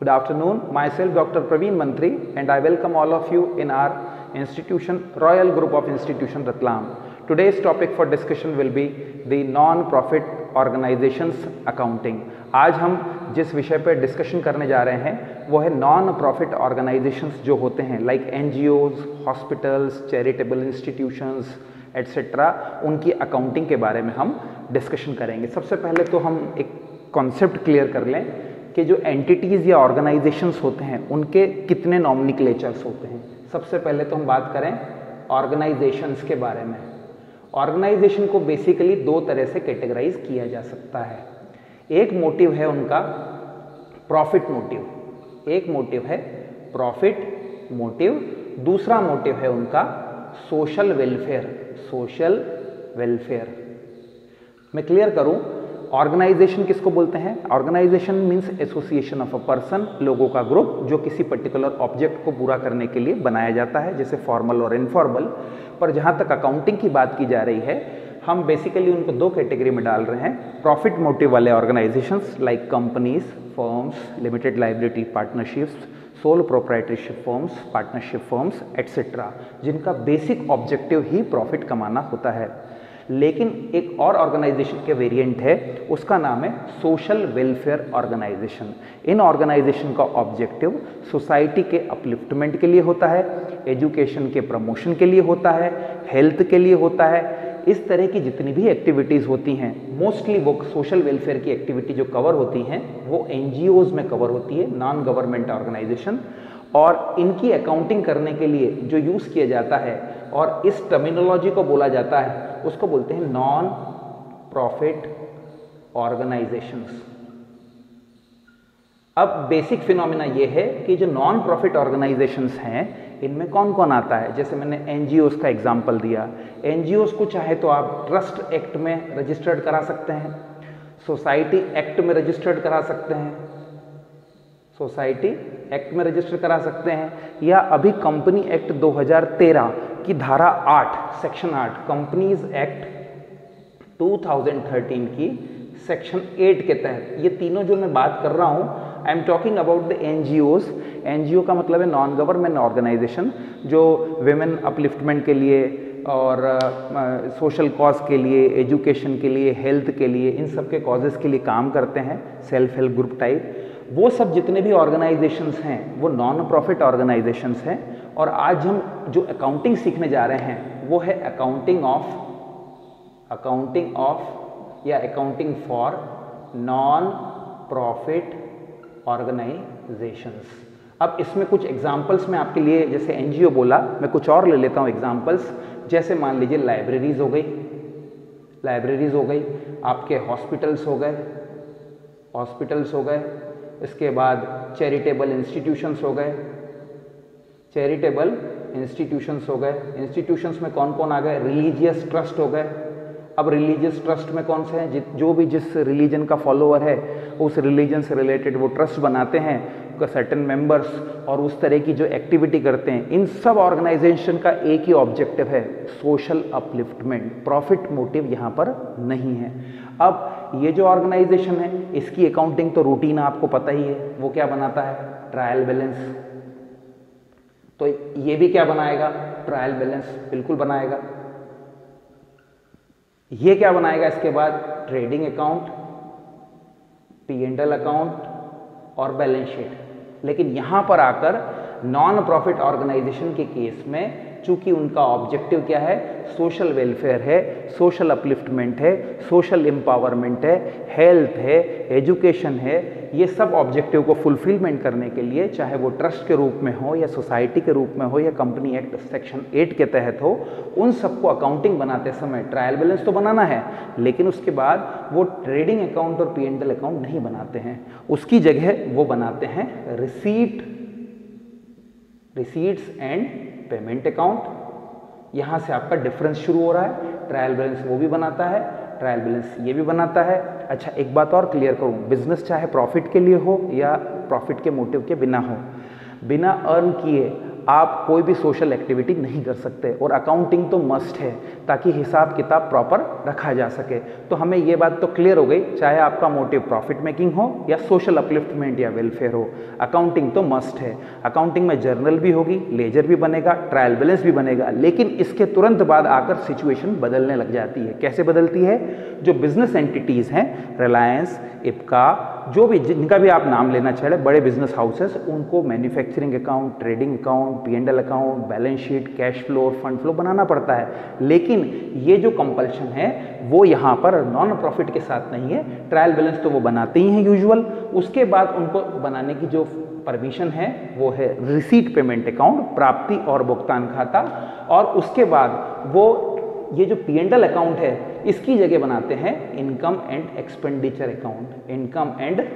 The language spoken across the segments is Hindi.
Good afternoon. Myself Dr. Praveen Mantri and I welcome all of you in our institution, Royal Group of Institution Ratlam. Today's topic for discussion will be the non-profit organizations accounting. आज हम जिस विषय पर डिस्कशन करने जा रहे हैं वो है नॉन प्रॉफिट ऑर्गेनाइजेशंस जो होते हैं like NGOs, hospitals, charitable institutions etcetera, उनकी अकाउंटिंग के बारे में हम डिस्कशन करेंगे। सबसे पहले तो हम एक कॉन्सेप्ट क्लियर कर लें कि जो एंटिटीज़ या ऑर्गेनाइजेशंस होते हैं उनके कितने नॉमिनिक्लेचर्स होते हैं। सबसे पहले तो हम बात करें ऑर्गेनाइजेशंस के बारे में। ऑर्गेनाइजेशन को बेसिकली दो तरह से कैटेगराइज किया जा सकता है। एक मोटिव है उनका प्रॉफिट मोटिव, एक मोटिव है प्रॉफिट मोटिव, दूसरा मोटिव है उनका सोशल वेलफेयर। सोशल वेलफेयर मैं क्लियर करूं, ऑर्गेनाइजेशन किसको बोलते हैं? Organisation means association of a person, लोगों का ग्रुप जो किसी पर्टिकुलर ऑब्जेक्ट को पूरा करने के लिए बनाया जाता है, जैसे फॉर्मल और इनफॉर्मल। पर जहां तक अकाउंटिंग की बात की जा रही है, हम बेसिकली उनको दो कैटेगरी में डाल रहे हैं। प्रॉफिट मोटिव वाले organisations like companies, firms, limited liability partnerships, sole proprietorship firms, partnership firms etcetera, जिनका बेसिक ऑब्जेक्टिव ही प्रॉफिट कमाना होता है। लेकिन एक और ऑर्गेनाइजेशन के वेरिएंट है, उसका नाम है सोशल वेलफेयर ऑर्गेनाइजेशन। इन ऑर्गेनाइजेशन का ऑब्जेक्टिव सोसाइटी के अपलिफ्टमेंट के लिए होता है, एजुकेशन के प्रमोशन के लिए होता है, हेल्थ के लिए होता है। इस तरह की जितनी भी एक्टिविटीज़ होती हैं, मोस्टली वो सोशल वेलफेयर की एक्टिविटी जो कवर होती हैं वो एनजीओज में कवर होती है, नॉन गवर्नमेंट ऑर्गेनाइजेशन। और इनकी अकाउंटिंग करने के लिए जो यूज़ किया जाता है और इस टर्मिनोलॉजी को बोला जाता है उसको बोलते हैं नॉन प्रॉफिट ऑर्गेनाइजेशंस। अब बेसिक फिनोमिना ये है कि जो नॉन प्रॉफिट ऑर्गेनाइजेशंस हैं इनमें कौन कौन आता है। जैसे मैंने एनजीओज का एग्जांपल दिया, एनजीओज को चाहे तो आप ट्रस्ट एक्ट में रजिस्टर्ड करा सकते हैं, सोसाइटी एक्ट में रजिस्टर्ड करा सकते हैं, सोसाइटी एक्ट में रजिस्टर करा सकते हैं, या अभी कंपनी एक्ट 2013 की धारा 8 सेक्शन 8, कंपनीज एक्ट 2013 की सेक्शन 8 के तहत, ये तीनों जो मैं बात कर रहा हूँ, I am talking about the NGOs. NGO का मतलब है नॉन गवर्नमेंट ऑर्गेनाइजेशन, जो विमेन अपलिफ्टमेंट के लिए और सोशल कॉज के लिए, एजुकेशन के लिए, हेल्थ के लिए, इन सब के कॉजेज़ के लिए काम करते हैं, सेल्फ हेल्प ग्रुप टाइप। वो सब जितने भी ऑर्गेनाइजेशंस हैं वो नॉन प्रॉफिट ऑर्गेनाइजेशंस हैं। और आज हम जो अकाउंटिंग सीखने जा रहे हैं वो है अकाउंटिंग ऑफ या accounting for non profit organisations. अब इसमें कुछ एग्जांपल्स मैं आपके लिए, जैसे एनजीओ बोला, मैं कुछ और ले लेता हूँ एग्जांपल्स। जैसे मान लीजिए लाइब्रेरीज हो गई, आपके हॉस्पिटल्स हो गए, इसके बाद चैरिटेबल इंस्टीट्यूशंस हो गए, इंस्टीट्यूशंस में कौन कौन आ गए? रिलीजियस ट्रस्ट हो गए। अब रिलीजियस ट्रस्ट में कौन से हैं? जो भी जिस रिलीजन का फॉलोअर है उस रिलीजन से रिलेटेड वो ट्रस्ट बनाते हैं, सर्टेन मेंबर्स, और उस तरह की जो एक्टिविटी करते हैं। इन सब ऑर्गेनाइजेशन का एक ही ऑब्जेक्टिव है, सोशल अपलिफ्टमेंट। प्रॉफिट मोटिव यहाँ पर नहीं है। अब ये जो ऑर्गेनाइजेशन है इसकी अकाउंटिंग तो रूटीन आपको पता ही है, वो क्या बनाता है? Trial balance. तो ये भी क्या बनाएगा? ट्रायल बैलेंस बिल्कुल बनाएगा। ये क्या बनाएगा? इसके बाद ट्रेडिंग अकाउंट, P&L अकाउंट और बैलेंस शीट। लेकिन यहां पर आकर नॉन प्रॉफिट ऑर्गेनाइजेशन के केस में चूंकि उनका ऑब्जेक्टिव क्या है? सोशल वेलफेयर है, सोशल अपलिफ्टमेंट है, सोशल एम्पावरमेंट है, हेल्थ है, एजुकेशन है, ये सब ऑब्जेक्टिव को फुलफिलमेंट करने के लिए, चाहे वो ट्रस्ट के रूप में हो या सोसाइटी के रूप में हो या कंपनी एक्ट सेक्शन 8 के तहत हो, उन सबको अकाउंटिंग बनाते समय ट्रायल बैलेंस तो बनाना है, लेकिन उसके बाद वो ट्रेडिंग अकाउंट और P&L अकाउंट नहीं बनाते हैं। उसकी जगह वो बनाते हैं रिसीट्स एंड पेमेंट अकाउंट। यहां से आपका डिफरेंस शुरू हो रहा है। ट्रायल बैलेंस वो भी बनाता है, ट्रायल बैलेंस ये भी बनाता है। अच्छा, एक बात और क्लियर करूं, बिजनेस चाहे प्रॉफिट के लिए हो या प्रॉफिट के मोटिव के बिना हो, बिना अर्न किए आप कोई भी सोशल एक्टिविटी नहीं कर सकते, और अकाउंटिंग तो मस्ट है ताकि हिसाब किताब प्रॉपर रखा जा सके। तो हमें ये बात तो क्लियर हो गई, चाहे आपका मोटिव प्रॉफिट मेकिंग हो या सोशल अपलिफ्टमेंट या वेलफेयर हो, अकाउंटिंग तो मस्ट है। अकाउंटिंग में जर्नल भी होगी, लेजर भी बनेगा, ट्रायल बैलेंस भी बनेगा, लेकिन इसके तुरंत बाद आकर सिचुएशन बदलने लग जाती है। कैसे बदलती है? जो बिजनेस एंटिटीज़ हैं, रिलायंस, इप्का, जो भी जिनका भी आप नाम लेना चाहे, बड़े बिजनेस हाउसेस, उनको manufacturing account, trading account, P&L account, balance sheet, cash flow और फंड फ्लो बनाना पड़ता है। लेकिन ये जो कंपल्शन है वो यहाँ पर नॉन प्रॉफिट के साथ नहीं है। ट्रायल बैलेंस तो वो बनाते ही हैं यूजुअल, उसके बाद उनको बनाने की जो परमिशन है वो है रिसीट पेमेंट अकाउंट, प्राप्ति और भुगतान खाता, और उसके बाद वो ये जो P&L अकाउंट है इसकी जगह बनाते हैं income and expenditure account, income and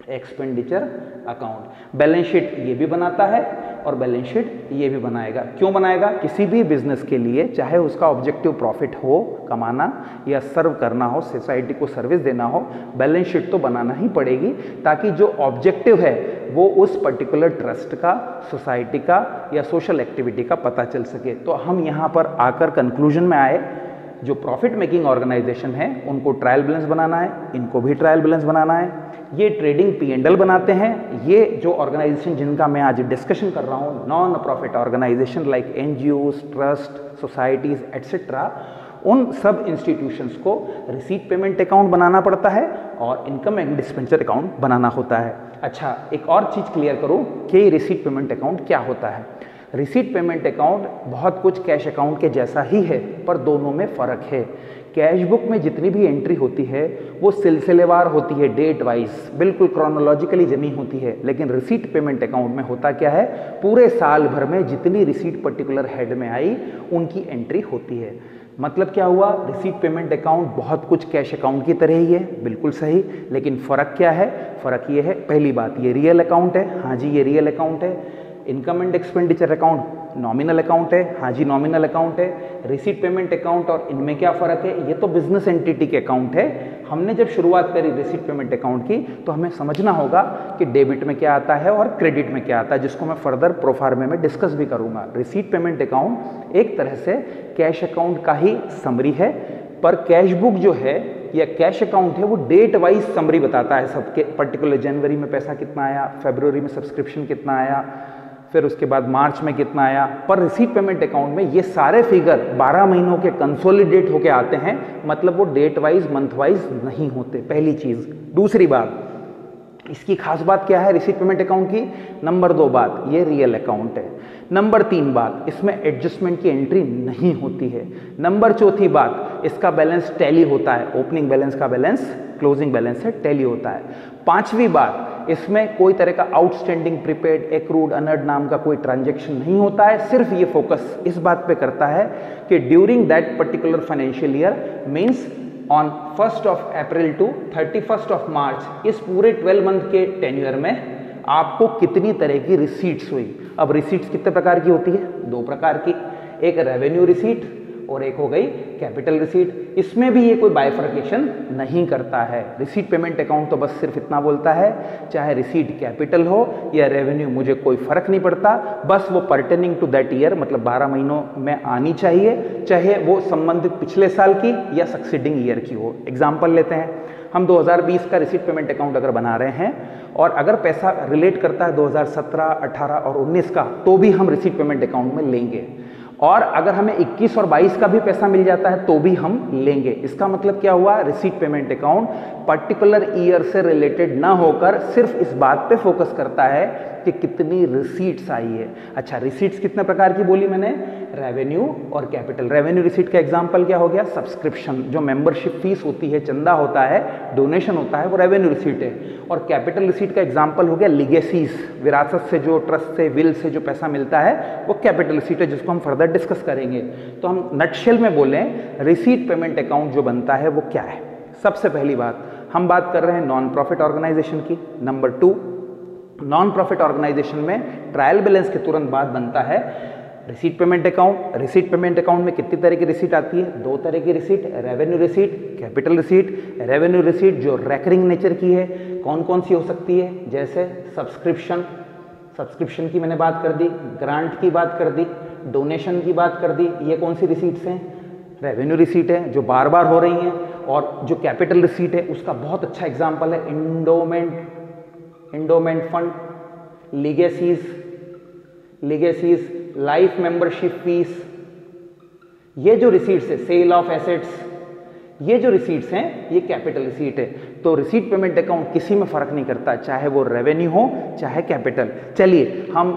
expenditure account. Balance sheet ये भी बनाता है और बैलेंस शीट ये भी बनाएगा। क्यों बनाएगा? किसी भी बिजनेस के लिए, चाहे उसका ऑब्जेक्टिव प्रॉफिट हो, कमाना या सर्व करना हो, सोसाइटी को सर्विस देना हो, बैलेंस शीट तो बनाना ही पड़ेगी, ताकि जो ऑब्जेक्टिव है वो उस पर्टिकुलर ट्रस्ट का, सोसाइटी का या सोशल एक्टिविटी का पता चल सके। तो हम यहाँ पर आकर कंक्लूजन में आए, जो प्रॉफिट मेकिंग ऑर्गेनाइजेशन है उनको ट्रायल बैलेंस बनाना है, इनको भी ट्रायल बैलेंस बनाना है। ये ट्रेडिंग P&L बनाते हैं। ये जो ऑर्गेनाइजेशन जिनका मैं आज डिस्कशन कर रहा हूँ, non profit organisation like NGOs, trust, societies etcetera, उन सब इंस्टीट्यूशंस को रिसीट पेमेंट अकाउंट बनाना पड़ता है और इनकम एंड एक्सपेंडिचर अकाउंट बनाना होता है। अच्छा, एक और चीज़ क्लियर करूँ कि रिसीट पेमेंट अकाउंट क्या होता है। रिसीट पेमेंट अकाउंट बहुत कुछ कैश अकाउंट के जैसा ही है, पर दोनों में फ़र्क है। कैश बुक में जितनी भी एंट्री होती है वो सिलसिलेवार होती है, डेट वाइज, बिल्कुल क्रोनोलॉजिकली जमी होती है। लेकिन रिसीट पेमेंट अकाउंट में होता क्या है, पूरे साल भर में जितनी रिसीट पर्टिकुलर हेड में आई उनकी एंट्री होती है। मतलब क्या हुआ? रिसीट पेमेंट अकाउंट बहुत कुछ कैश अकाउंट की तरह ही है, बिल्कुल सही, लेकिन फ़र्क क्या है? फ़र्क ये है, पहली बात, ये रियल अकाउंट है, हाँ जी ये रियल अकाउंट है। Income and expenditure account nominal account है, हाँ जी नॉमिनल अकाउंट है। रिसीट पेमेंट अकाउंट और इनमें क्या फ़र्क है? ये तो बिजनेस एंटिटी के अकाउंट है। हमने जब शुरुआत करी रिसीट पेमेंट अकाउंट की तो हमें समझना होगा कि डेबिट में क्या आता है और क्रेडिट में क्या आता है, जिसको मैं फर्दर प्रोफार्मे में डिस्कस भी करूँगा। रिसीट पेमेंट अकाउंट एक तरह से कैश अकाउंट का ही समरी है, पर कैश बुक जो है या कैश अकाउंट है वो डेट वाइज समरी बताता है सबके, पर्टिकुलर जनवरी में पैसा कितना आया, फरवरी में सब्सक्रिप्शन कितना आया, फिर उसके बाद मार्च में कितना आया। पर रिसीट पेमेंट अकाउंट में ये सारे फिगर 12 महीनों के कंसोलिडेट होके आते हैं, मतलब वो डेट वाइज मंथ वाइज नहीं होते, पहली चीज़। दूसरी बात, इसकी खास बात क्या है रिसीट पेमेंट अकाउंट की? नंबर 2 बात, ये रियल अकाउंट है। नंबर 3 बात, इसमें एडजस्टमेंट की एंट्री नहीं होती है। नंबर 4 बात, इसका बैलेंस टैली होता है, ओपनिंग बैलेंस का बैलेंस क्लोजिंग बैलेंस से टैली होता है। 5वीं बात, इसमें कोई तरह का आउटस्टैंडिंग, प्रीपेड, एक्रूड, अनर्ड नाम का कोई ट्रांजैक्शन नहीं होता है। सिर्फ ये फोकस इस बात पे करता है कि during that particular financial year means on 1st of April to 31st of March, इस पूरे 12 मंथ के टेन्यूर में आपको कितनी तरह की रिसीट्स हुई। अब रिसीट्स कितने प्रकार की होती है? 2 प्रकार की, एक रेवेन्यू रिसीट और एक हो गई कैपिटल रिसीट। इसमें भी ये कोई बाइफर्केशन नहीं करता है। रिसीट पेमेंट अकाउंट तो बस सिर्फ इतना बोलता है, चाहे रिसीट कैपिटल हो या रेवेन्यू मुझे कोई फर्क नहीं पड़ता, बस वो पर्टेनिंग टू दैट ईयर, मतलब 12 महीनों में आनी चाहिए, चाहे वो संबंधित पिछले साल की या सक्सीडिंग ईयर की हो। एग्जाम्पल लेते हैं, हम 2020 का रिसीट पेमेंट अकाउंट अगर बना रहे हैं और अगर पैसा रिलेट करता है 2017, 18 और 19 का, तो भी हम रिसीट पेमेंट अकाउंट में लेंगे। और अगर हमें 21 और 22 का भी पैसा मिल जाता है तो भी हम लेंगे। इसका मतलब क्या हुआ? Receipt payment account particular year से रिलेटेड ना होकर सिर्फ इस बात पे फोकस करता है कि कितनी रिसीट्स आई है। अच्छा, रिसीट्स कितने प्रकार की बोली मैंने? रेवेन्यू और कैपिटल। रेवेन्यू रिसीट का एग्जांपल क्या हो गया? सब्सक्रिप्शन, जो मेंबरशिप फीस होती है, चंदा होता है, डोनेशन होता है, वो रेवेन्यू रिसीट है। और कैपिटल रिसीट का एग्जांपल हो गया लीगेसीज, विरासत से जो, ट्रस्ट से, विल से जो पैसा मिलता है वो कैपिटल रिसीट है, जिसको हम फर्दर डिस्कस करेंगे। तो हम नटशेल में बोलें, रिसीट पेमेंट अकाउंट जो बनता है वो क्या है? सबसे पहली बात, हम बात कर रहे हैं नॉन प्रॉफिट ऑर्गेनाइजेशन की। नंबर 2, नॉन प्रॉफिट ऑर्गेनाइजेशन में ट्रायल बैलेंस के तुरंत बाद बनता है receipt payment account. Receipt payment account में कितनी तरह की रिसीट आती है? 2 तरह की receipt, revenue receipt, capital receipt. Revenue receipt जो रेकरिंग नेचर की है, कौन कौन सी हो सकती है? जैसे सब्सक्रिप्शन, सब्सक्रिप्शन की मैंने बात कर दी, ग्रांट की बात कर दी, डोनेशन की बात कर दी। ये कौन सी रिसीट्स हैं? रेवेन्यू रिसीट है जो बार बार हो रही हैं। और जो कैपिटल रिसीट है उसका बहुत अच्छा एग्जाम्पल है endowment fund, legacies, life membership fees. ये जो रिसीट्स है, सेल ऑफ एसेट्स, ये जो रिसीट्स हैं ये कैपिटल रिसीट है। तो रिसीट पेमेंट अकाउंट किसी में फर्क नहीं करता, चाहे वो रेवेन्यू हो चाहे कैपिटल। चलिए हम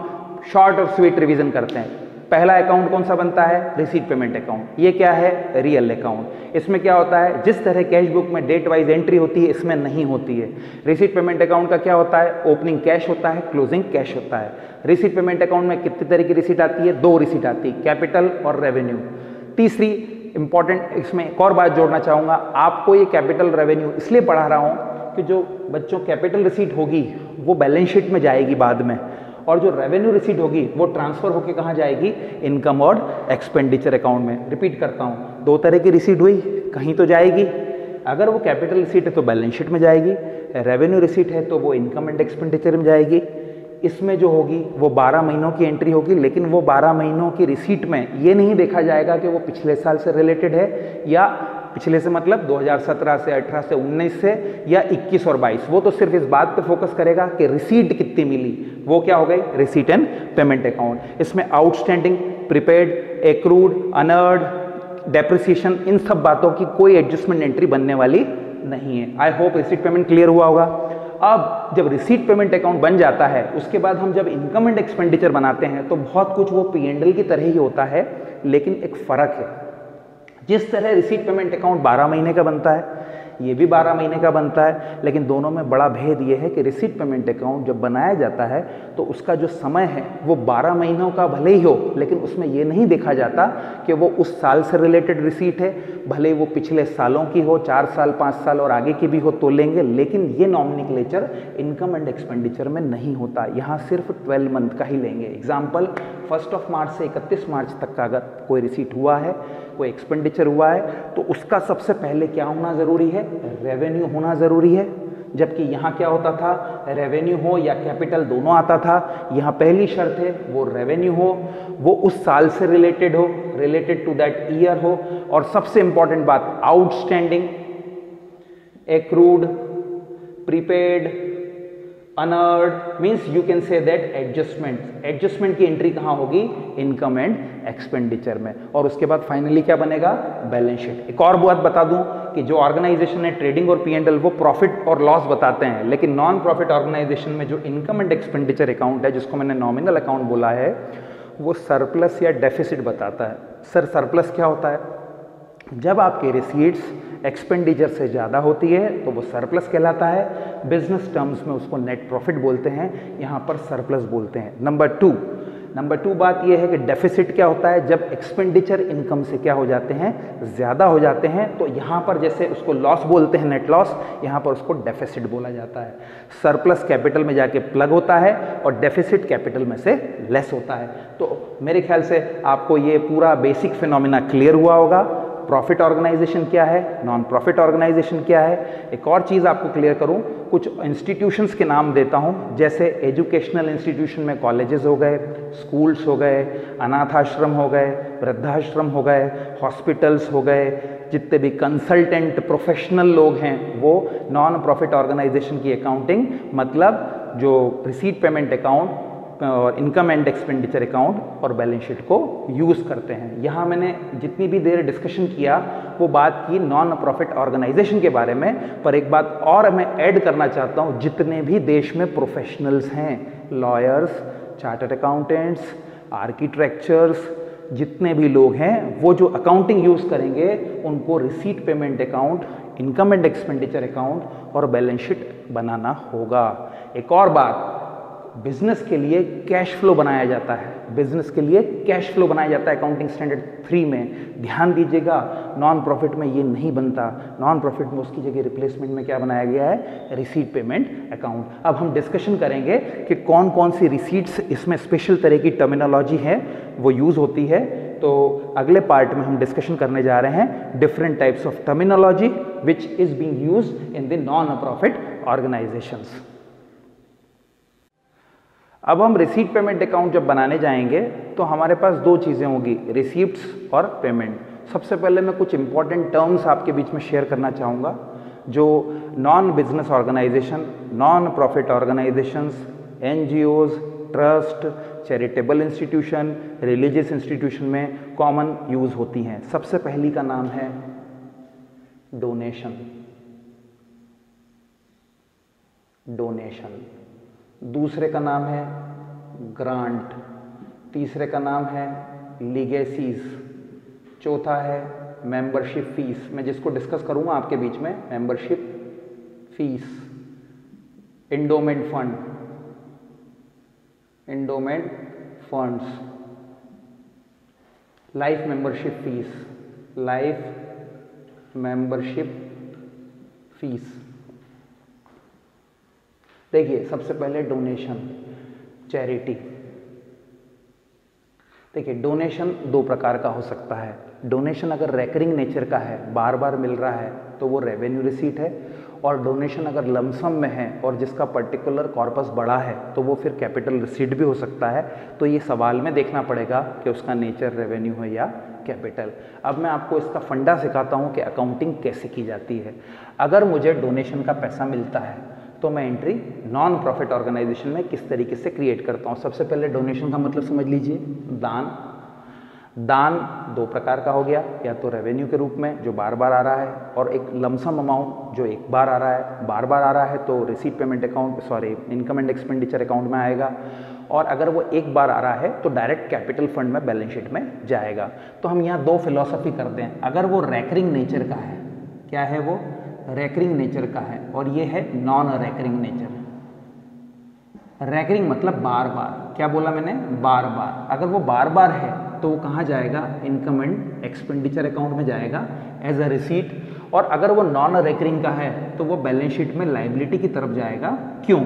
शॉर्ट और स्वीट रिवीजन करते हैं। पहला अकाउंट कौन सा बनता है? Receipt payment account. ये क्या है? Real account. इसमें क्या होता है? जिस तरह कैश बुक में डेट वाइज एंट्री होती है, इसमें नहीं होती है। रिसीट पेमेंट अकाउंट का क्या होता है? ओपनिंग कैश होता है, क्लोजिंग कैश होता है। रिसीट पेमेंट अकाउंट में कितनी तरह की रिसीट आती है? 2 रिसीट आती है, कैपिटल और रेवेन्यू। तीसरी इंपॉर्टेंट इसमें एक और बात जोड़ना चाहूँगा, आपको ये कैपिटल रेवेन्यू इसलिए पढ़ा रहा हूँ कि जो बच्चों कैपिटल रिसीट होगी वो बैलेंस शीट में जाएगी बाद में, और जो रेवेन्यू रिसीट होगी वो ट्रांसफर होकर कहाँ जाएगी? इनकम और एक्सपेंडिचर अकाउंट में। रिपीट करता हूँ, 2 तरह की रिसीट हुई, कहीं तो जाएगी। अगर वो कैपिटल रिसीट है तो बैलेंस शीट में जाएगी, रेवेन्यू रिसीट है तो वो इनकम एंड एक्सपेंडिचर में जाएगी। इसमें जो होगी वो 12 महीनों की एंट्री होगी, लेकिन वो 12 महीनों की रिसीट में ये नहीं देखा जाएगा कि वो पिछले साल से रिलेटेड है, या पिछले से मतलब 2017 से 18 से 19 से या 21 और 22। वो तो सिर्फ इस बात पे फोकस करेगा कि रिसीट कितनी मिली। वो क्या हो गई? Receipt and payment account. इसमें आउटस्टैंडिंग, प्रीपेड, एक्रूड, अनअर्ड, डेप्रिसिएशन, इन सब बातों की कोई एडजस्टमेंट एंट्री बनने वाली नहीं है। I hope receipt payment clear हुआ होगा। अब जब रिसीट पेमेंट अकाउंट बन जाता है, उसके बाद हम जब इनकम एंड एक्सपेंडिचर बनाते हैं तो बहुत कुछ वो P&L की तरह ही होता है, लेकिन एक फ़र्क है। जिस तरह रिसीट पेमेंट अकाउंट 12 महीने का बनता है, ये भी 12 महीने का बनता है, लेकिन दोनों में बड़ा भेद ये है कि रिसीट पेमेंट अकाउंट जब बनाया जाता है तो उसका जो समय है वो 12 महीनों का भले ही हो, लेकिन उसमें ये नहीं देखा जाता कि वो उस साल से रिलेटेड रिसीट है, भले वो पिछले सालों की हो, 4 साल 5 साल और आगे की भी हो तो लेंगे, लेकिन ये नॉमिनक्लेचर इनकम एंड एक्सपेंडिचर में नहीं होता। यहाँ सिर्फ 12 मंथ का ही लेंगे। एग्जाम्पल, 1 मार्च से 31 मार्च तक का अगर कोई रिसीट हुआ है, कोई एक्सपेंडिचर हुआ है, तो उसका सबसे पहले क्या होना ज़रूरी है? रेवेन्यू होना ज़रूरी है। जबकि यहाँ क्या होता था? रेवेन्यू हो या कैपिटल दोनों आता था। यहाँ पहली शर्त है वो रेवेन्यू हो, वो उस साल से रिलेटेड हो, रिलेटेड टू दैट ईयर हो, और सबसे इंपॉर्टेंट बात, outstanding, accrued, prepaid, unearned, means you can say that adjustment की एंट्री कहाँ होगी? इनकम एंड एक्सपेंडिचर में। और उसके बाद फाइनली क्या बनेगा? Balance sheet. एक और बात बता दूं कि जो ऑर्गेनाइजेशन है ट्रेडिंग और P&L वो प्रॉफिट और लॉस बताते हैं, लेकिन नॉन प्रॉफिट ऑर्गेनाइजेशन में जो इनकम एंड एक्सपेंडिचर अकाउंट है, जिसको मैंने नॉमिनल अकाउंट बोला है, वो सरप्लस या डेफिसिट बताता है। सर सरप्लस क्या होता है? जब आपके रिसीट्स एक्सपेंडिचर से ज़्यादा होती है तो वो सरप्लस कहलाता है। बिजनेस टर्म्स में उसको नेट प्रॉफिट बोलते हैं, यहाँ पर सरप्लस बोलते हैं। नंबर टू बात यह है कि डेफिसिट क्या होता है? जब एक्सपेंडिचर इनकम से क्या हो जाते हैं? ज़्यादा हो जाते हैं, तो यहाँ पर जैसे उसको लॉस बोलते हैं, नेट लॉस, यहाँ पर उसको डेफिसिट बोला जाता है। सरप्लस कैपिटल में जाके प्लग होता है और डेफिसिट कैपिटल में से लेस होता है। तो मेरे ख्याल से आपको ये पूरा बेसिक फिनोमिना क्लियर हुआ होगा। प्रॉफिट ऑर्गेनाइजेशन क्या है, नॉन प्रॉफिट ऑर्गेनाइजेशन क्या है। एक और चीज़ आपको क्लियर करूं, कुछ इंस्टीट्यूशंस के नाम देता हूं, जैसे एजुकेशनल इंस्टीट्यूशन में कॉलेजेस हो गए, स्कूल्स हो गए, अनाथ आश्रम हो गए, वृद्धाश्रम हो गए, हॉस्पिटल्स हो गए, जितने भी कंसल्टेंट प्रोफेशनल लोग हैं वो नॉन प्रॉफिट ऑर्गेनाइजेशन की अकाउंटिंग, मतलब जो रिसीट पेमेंट अकाउंट और इनकम एंड एक्सपेंडिचर अकाउंट और बैलेंस शीट को यूज़ करते हैं। यहाँ मैंने जितनी भी देर डिस्कशन किया वो बात की नॉन प्रॉफिट ऑर्गेनाइजेशन के बारे में, पर एक बात और मैं ऐड करना चाहता हूँ, जितने भी देश में प्रोफेशनल्स हैं, लॉयर्स, चार्टर्ड अकाउंटेंट्स, आर्किटेक्चर्स, जितने भी लोग हैं वो जो अकाउंटिंग यूज़ करेंगे उनको receipt payment account, income and expenditure account और बैलेंस शीट बनाना होगा। एक और बात, बिजनेस के लिए कैश फ्लो बनाया जाता है, बिजनेस के लिए कैश फ्लो बनाया जाता है अकाउंटिंग स्टैंडर्ड 3 में। ध्यान दीजिएगा, नॉन प्रॉफिट में ये नहीं बनता। नॉन प्रॉफिट में उसकी जगह रिप्लेसमेंट में क्या बनाया गया है? Receipt payment account. अब हम डिस्कशन करेंगे कि कौन कौन सी रिसीट्स इसमें स्पेशल तरह की टर्मिनोलॉजी है वो यूज़ होती है। तो अगले पार्ट में हम डिस्कशन करने जा रहे हैं different types of terminology which is being used in the non profit organisations. अब हम रिसीट पेमेंट अकाउंट जब बनाने जाएंगे तो हमारे पास दो चीज़ें होंगी, रिसीप्ट्स और पेमेंट। सबसे पहले मैं कुछ इंपॉर्टेंट टर्म्स आपके बीच में शेयर करना चाहूँगा जो non business organisation, non profit organisations, NGOs, trust, charitable institution, religious institution में कॉमन यूज होती हैं। सबसे पहली का नाम है डोनेशन, डोनेशन। दूसरे का नाम है ग्रांट, तीसरे का नाम है लीगेसीज, चौथा है मेंबरशिप फीस। मैं जिसको डिस्कस करूंगा आपके बीच में, membership fees, endowment fund, endowment funds, life membership fees, life membership fees. देखिए सबसे पहले डोनेशन, चैरिटी। देखिए डोनेशन दो प्रकार का हो सकता है। डोनेशन अगर रेकरिंग नेचर का है, बार बार मिल रहा है, तो वो रेवेन्यू रिसीट है। और डोनेशन अगर लमसम में है और जिसका पर्टिकुलर कॉर्पस बड़ा है तो वो फिर कैपिटल रिसीट भी हो सकता है। तो ये सवाल में देखना पड़ेगा कि उसका नेचर रेवेन्यू है या कैपिटल। अब मैं आपको इसका फंडा सिखाता हूँ कि अकाउंटिंग कैसे की जाती है। अगर मुझे डोनेशन का पैसा मिलता है तो मैं एंट्री नॉन प्रॉफिट ऑर्गेनाइजेशन में किस तरीके से क्रिएट करता हूँ। सबसे पहले डोनेशन का मतलब समझ लीजिए, दान। दान दो प्रकार का हो गया, या तो रेवेन्यू के रूप में जो बार बार आ रहा है, और एक लमसम अमाउंट जो एक बार आ रहा है। बार बार आ रहा है तो receipt payment account, sorry income and expenditure account में आएगा। और अगर वो एक बार आ रहा है तो डायरेक्ट कैपिटल फंड में, बैलेंस शीट में जाएगा। तो हम यहाँ दो फिलॉसफी करते हैं। अगर वो रेकरिंग नेचर का है, क्या है वो, रेकरिंग नेचर का है, और ये है नॉन रेकरिंग नेचर। रेकरिंग मतलब बार बार, क्या बोला मैंने, बार बार। अगर वो बार बार है तो वो कहाँ जाएगा, इनकम एंड एक्सपेंडिचर अकाउंट में जाएगा एज अ रिसीट। और अगर वो नॉन रेकरिंग का है तो वो बैलेंस शीट में लायबिलिटी की तरफ जाएगा। क्यों?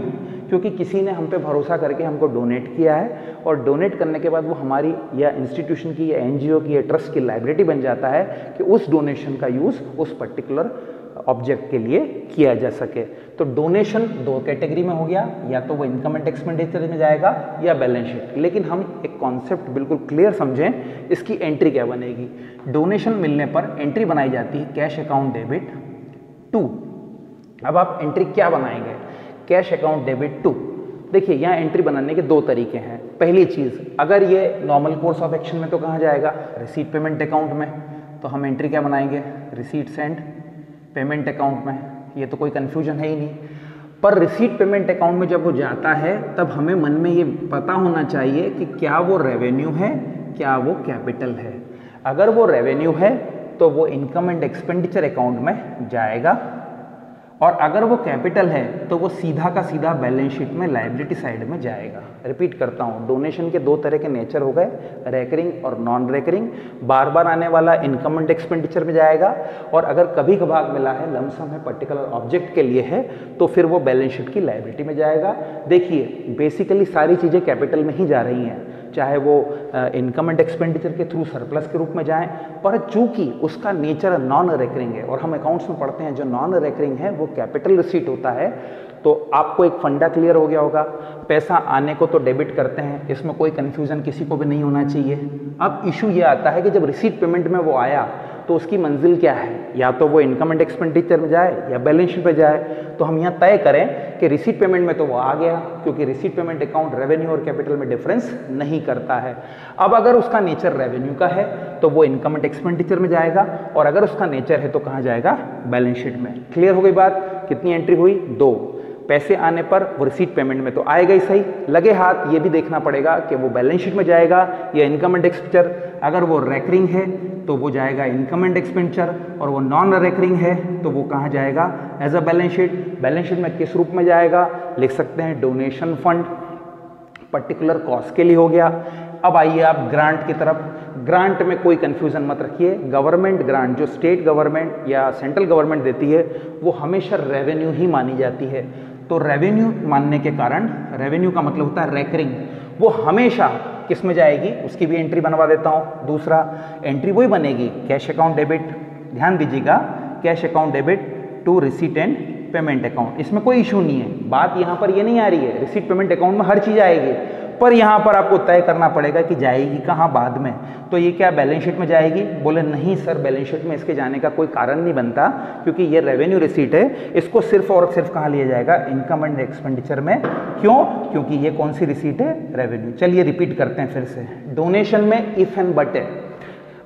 क्योंकि किसी ने हम पे भरोसा करके हमको डोनेट किया है, और डोनेट करने के बाद वो हमारी या इंस्टीट्यूशन की या एनजीओ की या ट्रस्ट की लायबिलिटी बन जाता है कि उस डोनेशन का यूज उस पर्टिकुलर ऑब्जेक्ट के लिए किया जा सके। तो डोनेशन दो कैटेगरी में हो गया, या तो वो इनकम एंड एक्सपेंडिचर में जाएगा या बैलेंस शीट। लेकिन हम एक कॉन्सेप्ट बिल्कुल क्लियर समझें, इसकी एंट्री क्या बनेगी। डोनेशन मिलने पर एंट्री बनाई जाती है कैश अकाउंट डेबिट टू। अब आप एंट्री क्या बनाएंगे, कैश अकाउंट डेबिट टू। देखिए यहाँ एंट्री बनाने के दो तरीके हैं। पहली चीज, अगर ये नॉर्मल कोर्स ऑफ एक्शन में तो कहाँ जाएगा, रिसीट पेमेंट अकाउंट में। तो हम एंट्री क्या बनाएंगे, रिसीट्स एंड पेमेंट अकाउंट में। ये तो कोई कंफ्यूजन है ही नहीं। पर रिसीट पेमेंट अकाउंट में जब वो जाता है तब हमें मन में ये पता होना चाहिए कि क्या वो रेवेन्यू है, क्या वो कैपिटल है। अगर वो रेवेन्यू है तो वो इनकम एंड एक्सपेंडिचर अकाउंट में जाएगा, और अगर वो कैपिटल है तो वो सीधा का सीधा बैलेंस शीट में लायबिलिटी साइड में जाएगा। रिपीट करता हूँ, डोनेशन के दो तरह के नेचर हो गए, रेकरिंग और नॉन रेकरिंग। बार बार आने वाला इनकम एंड एक्सपेंडिचर में जाएगा, और अगर कभी कभार मिला है, लमसम है, पर्टिकुलर ऑब्जेक्ट के लिए है, तो फिर वो बैलेंस शीट की लायबिलिटी में जाएगा। देखिए बेसिकली सारी चीज़ें कैपिटल में ही जा रही हैं, चाहे वो इनकम एंड एक्सपेंडिचर के थ्रू सरप्लस के रूप में जाएं, पर चूंकि उसका नेचर नॉन रेकरिंग है, और हम अकाउंट्स में पढ़ते हैं जो नॉन रेकरिंग है वो कैपिटल रिसीट होता है, तो आपको एक फंडा क्लियर हो गया होगा। पैसा आने को तो डेबिट करते हैं, इसमें कोई कंफ्यूजन किसी को भी नहीं होना चाहिए। अब इशू ये आता है कि जब रिसीट पेमेंट में वो आया तो उसकी मंजिल क्या है, या तो वो इनकम एंड एक्सपेंडिचर में जाए या बैलेंस शीट पे जाए। तो हम यहाँ तय करें कि रिसीट पेमेंट में तो वो आ गया, क्योंकि रिसीट पेमेंट अकाउंट रेवेन्यू और कैपिटल में डिफरेंस नहीं करता है। अब अगर उसका नेचर रेवेन्यू का है तो वो इनकम एंड एक्सपेंडिचर में जाएगा, और अगर उसका नेचर है तो कहाँ जाएगा, बैलेंस शीट में। क्लियर हो गई बात। कितनी एंट्री हुई, दो। पैसे आने पर वो रिसीट पेमेंट में तो आएगा ही सही, लगे हाथ ये भी देखना पड़ेगा कि वो बैलेंस शीट में जाएगा या इनकम एंड एक्सपेंडिचर। अगर वो रेकरिंग है तो वो जाएगा इनकम एंड एक्सपेंडिचर, और वो नॉन रेकरिंग है तो वो कहाँ जाएगा, as a balance sheet. Balance sheet में किस रूप में जाएगा, लिख सकते हैं डोनेशन फंड, पर्टिकुलर कॉस्ट के लिए हो गया। अब आइए आप ग्रांट की तरफ। ग्रांट में कोई कंफ्यूजन मत रखिए। गवर्नमेंट ग्रांट जो स्टेट गवर्नमेंट या सेंट्रल गवर्नमेंट देती है वो हमेशा रेवेन्यू ही मानी जाती है। तो रेवेन्यू मानने के कारण, रेवेन्यू का मतलब होता है रेकरिंग, वो हमेशा किस में जाएगी, उसकी भी एंट्री बनवा देता हूँ। दूसरा एंट्री वही बनेगी, कैश अकाउंट डेबिट। ध्यान दीजिएगा, cash account debit to receipt and payment account, इसमें कोई इशू नहीं है। बात यहाँ पर ये नहीं आ रही है, रिसीट पेमेंट अकाउंट में हर चीज़ आएगी, पर यहाँ पर आपको तय करना पड़ेगा कि जाएगी कहाँ बाद में। तो ये क्या बैलेंस शीट में जाएगी? बोले नहीं सर, बैलेंस शीट में इसके जाने का कोई कारण नहीं बनता, क्योंकि ये रेवेन्यू रिसीट है, इसको सिर्फ और सिर्फ कहाँ लिया जाएगा? इनकम एंड एक्सपेंडिचर में। क्यों? क्योंकि ये कौन सी रिसीट है? रेवेन्यू। चलिए रिपीट करते हैं फिर से। डोनेशन में इफ एंड बट है,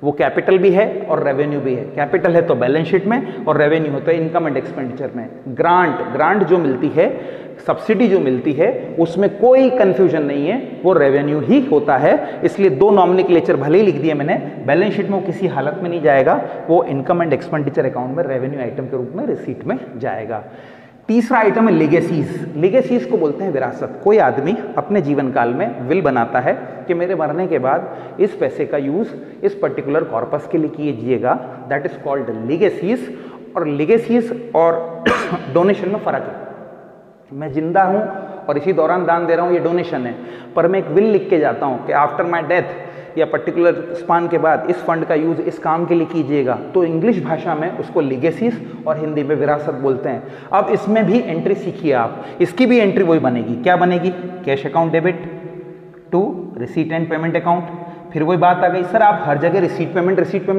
वो कैपिटल भी है और रेवेन्यू भी है। कैपिटल है तो बैलेंस शीट में और रेवेन्यू होता है इनकम एंड एक्सपेंडिचर में। ग्रांट जो मिलती है, सब्सिडी जो मिलती है, उसमें कोई कंफ्यूजन नहीं है, वो रेवेन्यू ही होता है। इसलिए दो नॉमिनक्लेचर भले ही लिख दिए मैंने, बैलेंस शीट में वो किसी हालत में नहीं जाएगा, वो इनकम एंड एक्सपेंडिचर अकाउंट में रेवेन्यू आइटम के रूप में रिसीट में जाएगा। तीसरा आइटम है लीगेसीज। लीगेसीज को बोलते हैं विरासत। कोई आदमी अपने जीवन काल में विल बनाता है कि मेरे मरने के बाद इस पैसे का यूज इस पर्टिकुलर कॉर्पस के लिए कीजिएगा, दैट इज कॉल्ड लीगेसीज। और लीगेसीज और डोनेशन में फर्क है। मैं जिंदा हूं और इसी दौरान दान दे रहा हूं, ये डोनेशन है, पर मैं एक विल लिख के जाता हूं कि आफ्टर माय डेथ या पर्टिकुलर स्पान के बाद इस फंड का यूज इस काम के लिए कीजिएगा, तो इंग्लिश भाषा में उसको लीगेसीज और हिंदी में विरासत बोलते हैं। अब इसमें भी एंट्री सीखिए आप, इसकी भी एंट्री वही बनेगी। क्या बनेगी? Cash account debit to receipt and payment account. फिर वही बात आ गई, सर आप हर जगह रिसीट पेमेंट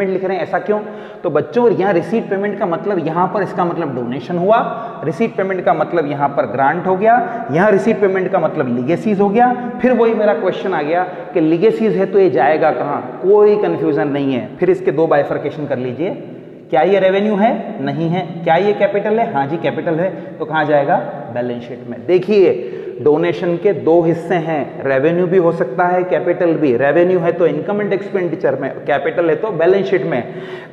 लिख रहे हैं, ऐसा क्यों? तो बच्चों यहाँ रिसीट पेमेंट का मतलब यहाँ पर इसका मतलब डोनेशन हुआ, रिसीट पेमेंट का मतलब यहाँ पर ग्रांट हो गया, यहाँ रिसीट पेमेंट का मतलब लीगेसीज हो गया। फिर वही मेरा क्वेश्चन आ गया कि लीगेसीज है तो ये जाएगा कहाँ? कोई कंफ्यूजन नहीं है। फिर इसके दो बाइफर्केशन कर लीजिए। क्या ये रेवेन्यू है? नहीं है। क्या ये कैपिटल है? हाँ जी कैपिटल है। तो कहाँ जाएगा? बैलेंस शीट में। देखिए डोनेशन के दो हिस्से हैं, रेवेन्यू भी हो सकता है, कैपिटल भी। रेवेन्यू है तो इनकम एंड एक्सपेंडिचर में, कैपिटल है तो बैलेंस शीट में।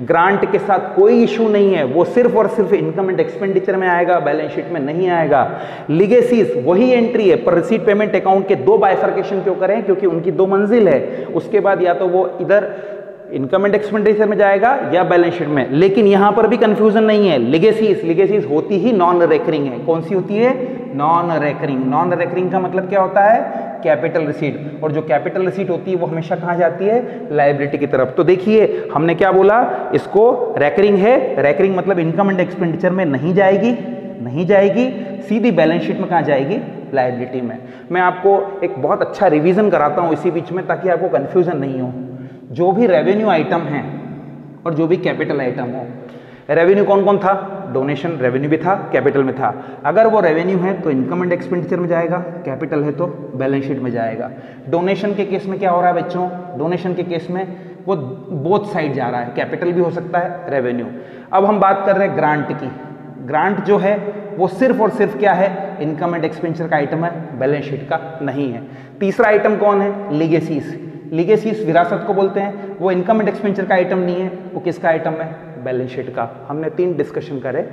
ग्रांट के साथ कोई इशू नहीं है, वो सिर्फ और सिर्फ इनकम एंड एक्सपेंडिचर में आएगा, बैलेंस शीट में नहीं आएगा। लीगेसीज वही एंट्री है, पर रिसीट पेमेंट अकाउंट के दो बाइफर्केशन क्यों करें? क्योंकि उनकी दो मंजिल है। उसके बाद या तो वो इधर इनकम एंड एक्सपेंडिचर में जाएगा या बैलेंस शीट में। लेकिन यहां पर भी कंफ्यूजन नहीं है। लीगेसीज होती ही नॉन रेकरिंग है। कौन सी होती है? Non recurring. नॉन रेकरिंग का मतलब क्या होता है? Capital receipt. और जो कैपिटल रिसीट होती है वो हमेशा कहां जाती है? लायबिलिटी की तरफ। तो देखिए हमने क्या बोला, इसको रेकरिंग है। रेकरिंग मतलब इनकम एंड एक्सपेंडिचर में नहीं जाएगी, सीधी बैलेंस शीट में कहां जाएगी? लायबिलिटी में। मैं आपको एक बहुत अच्छा रिवीजन कराता हूं इसी बीच में, ताकि आपको कंफ्यूजन नहीं हो। जो भी रेवेन्यू आइटम है और जो भी कैपिटल आइटम हो, रेवेन्यू कौन कौन था? डोनेशन रेवेन्यू भी था, कैपिटल में था। अगर वो रेवेन्यू है तो इनकम एंड एक्सपेंडिचर में जाएगा, कैपिटल है तो बैलेंस शीट में जाएगा। डोनेशन के केस में क्या हो रहा है बच्चों? डोनेशन के केस में वो बोथ साइड जा रहा है, कैपिटल भी हो सकता है, रेवेन्यू। अब हम बात कर रहे हैं ग्रांट की। ग्रांट जो है वो सिर्फ और सिर्फ क्या है? इनकम एंड एक्सपेंडिचर का आइटम है, बैलेंस शीट का नहीं है। तीसरा आइटम कौन है? लीगेसीज। लीगेसीज विरासत को बोलते हैं, वो इनकम एंड एक्सपेंडिचर का आइटम नहीं है, वो किसका आइटम है? बैलेंस शीट का। हमने 3 डिस्कशन करे।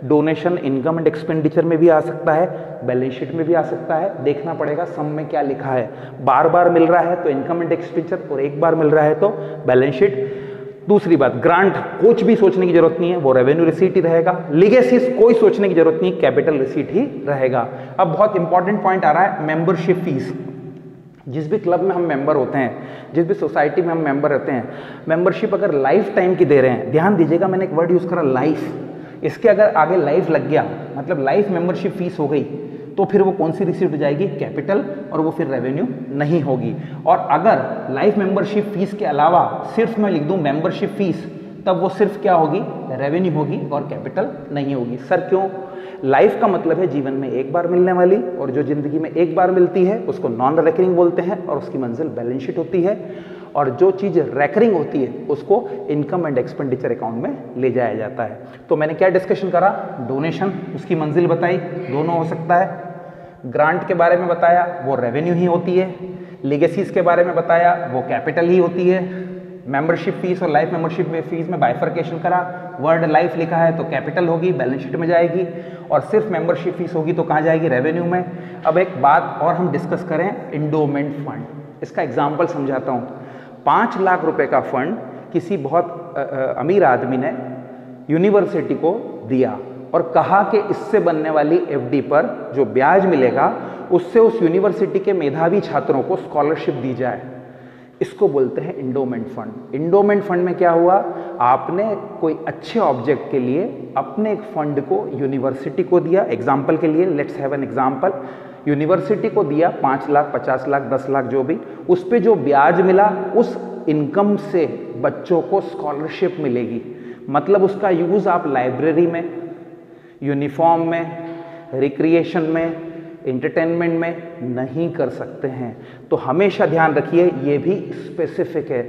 डोनेशन इनकम एंड एक्सपेंडिचर में भी आ सकता है, बैलेंस शीट में भी आ सकता है। देखना पड़ेगा सम में क्या लिखा है। बार बार मिल रहा है तो इनकम एंड एक्सपेंडिचर, और एक बार मिल रहा है तो बैलेंस शीट। दूसरी बात, ग्रांट कुछ भी सोचने की जरूरत नहीं है, वो रेवेन्यू रिसीट ही रहेगा। लीगेसीज कोई सोचने की जरूरत नहीं, कैपिटल रिसीट ही रहेगा। अब बहुत इंपॉर्टेंट पॉइंट आ रहा है, मेंबरशिप फीस। जिस भी क्लब में हम मेंबर होते हैं, जिस भी सोसाइटी में हम मेंबर रहते हैं, मेंबरशिप अगर लाइफ टाइम की दे रहे हैं, ध्यान दीजिएगा मैंने एक वर्ड यूज करा लाइफ, इसके अगर आगे लाइफ लग गया मतलब लाइफ मेंबरशिप फीस हो गई, तो फिर वो कौन सी रिसीट हो जाएगी? कैपिटल, और वो फिर रेवेन्यू नहीं होगी। और अगर लाइफ मेंबरशिप फीस के अलावा सिर्फ मैं लिख दूं मेंबरशिप फीस, तब वो सिर्फ क्या होगी? रेवेन्यू होगी और कैपिटल नहीं होगी। सर क्यों? लाइफ का मतलब है जीवन में एक बार मिलने वाली, और जो जिंदगी में एक बार मिलती है उसको नॉन रेकरिंग बोलते हैं, और उसकी मंजिल बैलेंस शीट होती है। और जो चीज़ रेकरिंग होती है उसको इनकम एंड एक्सपेंडिचर अकाउंट में ले जाया जाता है। तो मैंने क्या डिस्कशन करा? डोनेशन, उसकी मंजिल बताई, दोनों हो सकता है। ग्रांट के बारे में बताया, वो रेवेन्यू ही होती है। लीगेसीज के बारे में बताया, वो कैपिटल ही होती है। मेंबरशिप फीस और लाइफ मेंबरशिप फीस में बाइफर्केशन करा, वर्ड लाइफ लिखा है तो कैपिटल होगी, बैलेंस शीट में जाएगी, और सिर्फ मेंबरशिप फीस होगी तो कहाँ जाएगी? रेवेन्यू में। अब एक बात और हम डिस्कस करें, इंडोमेंट फंड। इसका एग्जाम्पल समझाता हूँ। 5 लाख रुपए का फंड किसी बहुत अमीर आदमी ने यूनिवर्सिटी को दिया और कहा कि इससे बनने वाली एफडी पर जो ब्याज मिलेगा उससे उस यूनिवर्सिटी के मेधावी छात्रों को स्कॉलरशिप दी जाए। इसको बोलते हैं इंडोमेंट फंड। इंडोमेंट फंड में क्या हुआ, आपने कोई अच्छे ऑब्जेक्ट के लिए अपने एक फंड को यूनिवर्सिटी को दिया। एग्जाम्पल के लिए let's have an example, university को दिया 5 लाख, 50 लाख, 10 लाख जो भी, उस पे जो ब्याज मिला उस इनकम से बच्चों को स्कॉलरशिप मिलेगी। मतलब उसका यूज आप लाइब्रेरी में, यूनिफॉर्म में, रिक्रिएशन में, एंटरटेनमेंट में नहीं कर सकते हैं। तो हमेशा ध्यान रखिए ये भी स्पेसिफिक है।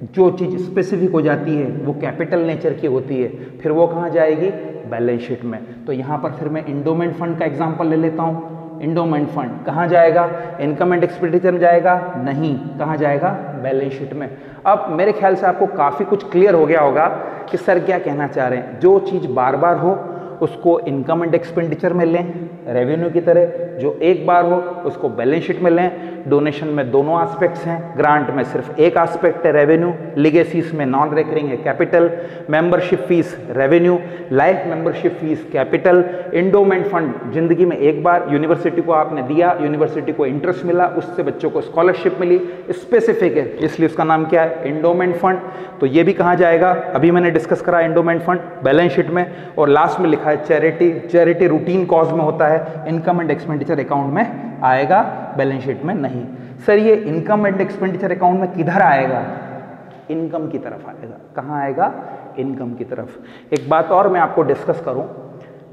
जो चीज़ स्पेसिफिक हो जाती है वो कैपिटल नेचर की होती है, फिर वो कहाँ जाएगी, बैलेंस शीट में। तो यहाँ पर फिर मैं इंडोमेंट फंड का एग्जांपल ले लेता हूँ। इंडोमेंट फंड कहाँ जाएगा, इनकम एंड एक्सपेंडिचर में जाएगा, नहीं, कहाँ जाएगा, बैलेंस शीट में। अब मेरे ख्याल से आपको काफ़ी कुछ क्लियर हो गया होगा कि सर क्या कहना चाह रहे हैं। जो चीज़ बार बार हो उसको इनकम एंड एक्सपेंडिचर में लें रेवेन्यू की तरह, जो एक बार हो उसको बैलेंस शीट में लें। डोनेशन में दोनों एस्पेक्ट्स हैं, ग्रांट में सिर्फ एक एस्पेक्ट है रेवेन्यू, लिगेसीज में नॉन रिकरिंग है capital, membership fees revenue, life membership fees capital, endowment fund जिंदगी में एक बार यूनिवर्सिटी को आपने दिया, यूनिवर्सिटी को इंटरेस्ट मिला, उससे बच्चों को स्कॉलरशिप मिली, स्पेसिफिक है इसलिए उसका नाम क्या है, इंडोमेंट फंड। तो ये भी कहाँ जाएगा, अभी मैंने डिस्कस करा इंडोमेंट फंड बैलेंस शीट में। और लास्ट में लिखा है चैरिटी, चैरिटी रूटीन कॉज में होता है, इनकम एंड एक्सपेंडिचर अकाउंट में आएगा, बैलेंस शीट में नहीं। सर ये इनकम एंड एक्सपेंडिचर अकाउंट में किधर आएगा, इनकम की तरफ आएगा। कहाँ आएगा, इनकम की तरफ। एक बात और मैं आपको डिस्कस करूं,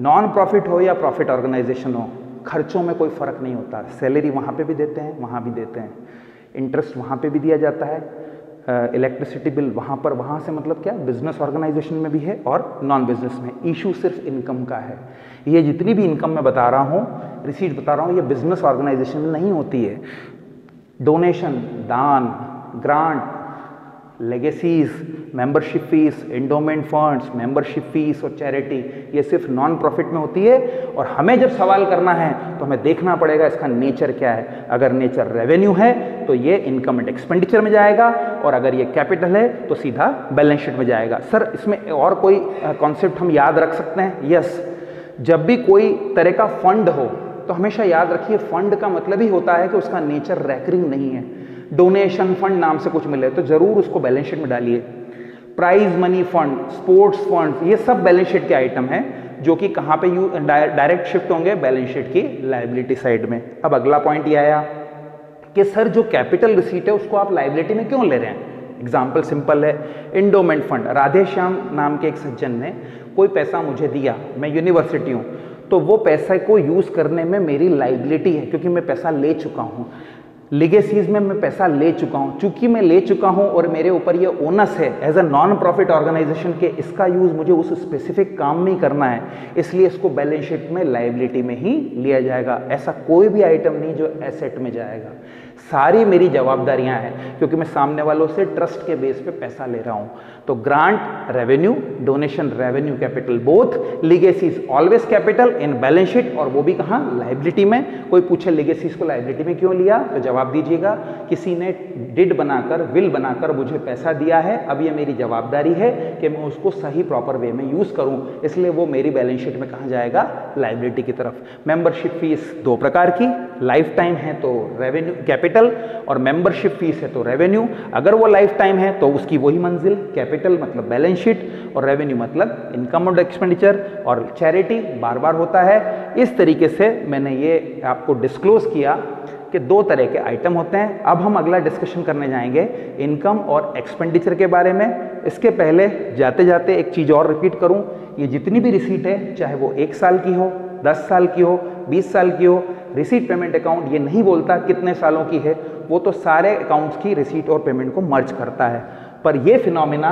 नॉन प्रॉफिट हो या प्रॉफिट ऑर्गेनाइजेशन हो, खर्चों में कोई फर्क नहीं होता। सैलरी वहाँ पे भी देते हैं, वहाँ भी देते हैं, इंटरेस्ट वहाँ पे भी दिया जाता है, इलेक्ट्रिसिटी बिल वहाँ पर, वहाँ से मतलब क्या, बिजनेस ऑर्गेनाइजेशन में भी है और नॉन बिजनेस में। इशू सिर्फ इनकम का है। ये जितनी भी इनकम मैं बता रहा हूँ, रिसीट बता रहा हूँ, ये बिजनेस ऑर्गेनाइजेशन में नहीं होती है। डोनेशन, दान, grant, legacies, membership fees, endowment funds, membership fees और चैरिटी, ये सिर्फ नॉन प्रॉफिट में होती है। और हमें जब सवाल करना है तो हमें देखना पड़ेगा इसका नेचर क्या है। अगर नेचर रेवेन्यू है तो ये इनकम एंड एक्सपेंडिचर में जाएगा, और अगर ये कैपिटल है तो सीधा बैलेंस शीट में जाएगा। सर इसमें और कोई कॉन्सेप्ट हम याद रख सकते हैं? यस, जब भी कोई तरह का फंड हो तो हमेशा याद रखिए फंड का मतलब ही होता है कि उसका नेचर रैकरिंग नहीं है। डोनेशन फंड नाम से कुछ मिले तो जरूर उसको बैलेंस शीट में डालिए। Prize money fund, sports fund, ये सब बैलेंस शीट के आइटम हैं जो कि कहाँ पे डायरेक्ट शिफ्ट होंगे, बैलेंस शीट की लायबिलिटी साइड में। अब अगला पॉइंट ये आया कि सर जो कैपिटल रिसीट है उसको आप लायबिलिटी में क्यों ले रहे हैं? एग्जाम्पल सिंपल है, इंडोमेंट फंड, राधे श्याम नाम के एक सज्जन ने कोई पैसा मुझे दिया, मैं यूनिवर्सिटी हूँ, तो वो पैसा को यूज करने में मेरी लायबिलिटी है क्योंकि मैं पैसा ले चुका हूँ। लिगेसीज में मैं पैसा ले चुका हूँ, चूंकि मैं ले चुका हूँ और मेरे ऊपर ये ओनस है as a non profit organisation के, इसका यूज मुझे उस स्पेसिफिक काम में ही करना है, इसलिए इसको बैलेंस शीट में लायबिलिटी में ही लिया जाएगा। ऐसा कोई भी आइटम नहीं जो एसेट में जाएगा। सारी मेरी जवाबदारियां हैं क्योंकि मैं सामने वालों से ट्रस्ट के बेस पे पैसा ले रहा हूं। तो grant revenue, donation revenue capital both, legacies always capital in balance sheet, और वो भी कहां, लायबिलिटी में। कोई पूछे लिगेसीज को लायबिलिटी में क्यों लिया तो जवाब दीजिएगा, किसी ने डिड बनाकर, विल बनाकर मुझे पैसा दिया है, अब ये मेरी जवाबदारी है कि मैं उसको सही प्रॉपर वे में यूज करूं, इसलिए वो मेरी बैलेंस शीट में कहां जाएगा, लायबिलिटी की तरफ। मेंबरशिप फीस दो प्रकार की, लाइफ टाइम है तो रेवेन्यू कैपिटल, और मेंबरशिप फीस है तो रेवेन्यू। अगर वो लाइफ टाइम है तो उसकी वही मंजिल, कैपिटल मतलब बैलेंस शीट और रेवेन्यू मतलब इनकम और एक्सपेंडिचर, और चैरिटी बार बार होता है। इस तरीके से मैंने ये आपको डिस्क्लोज किया कि दो तरह के आइटम होते हैं। अब हम अगला डिस्कशन करने जाएंगे इनकम और एक्सपेंडिचर के बारे में। इसके पहले जाते जाते एक चीज और रिपीट करूं, ये जितनी भी रिसीट है, चाहे वो 1 साल की हो, 10 साल की हो, 20 साल की हो, रिसीट पेमेंट अकाउंट ये नहीं बोलता कितने सालों की है, वो तो सारे अकाउंट्स की रिसीट और पेमेंट को मर्ज करता है। पर ये फिनोमिना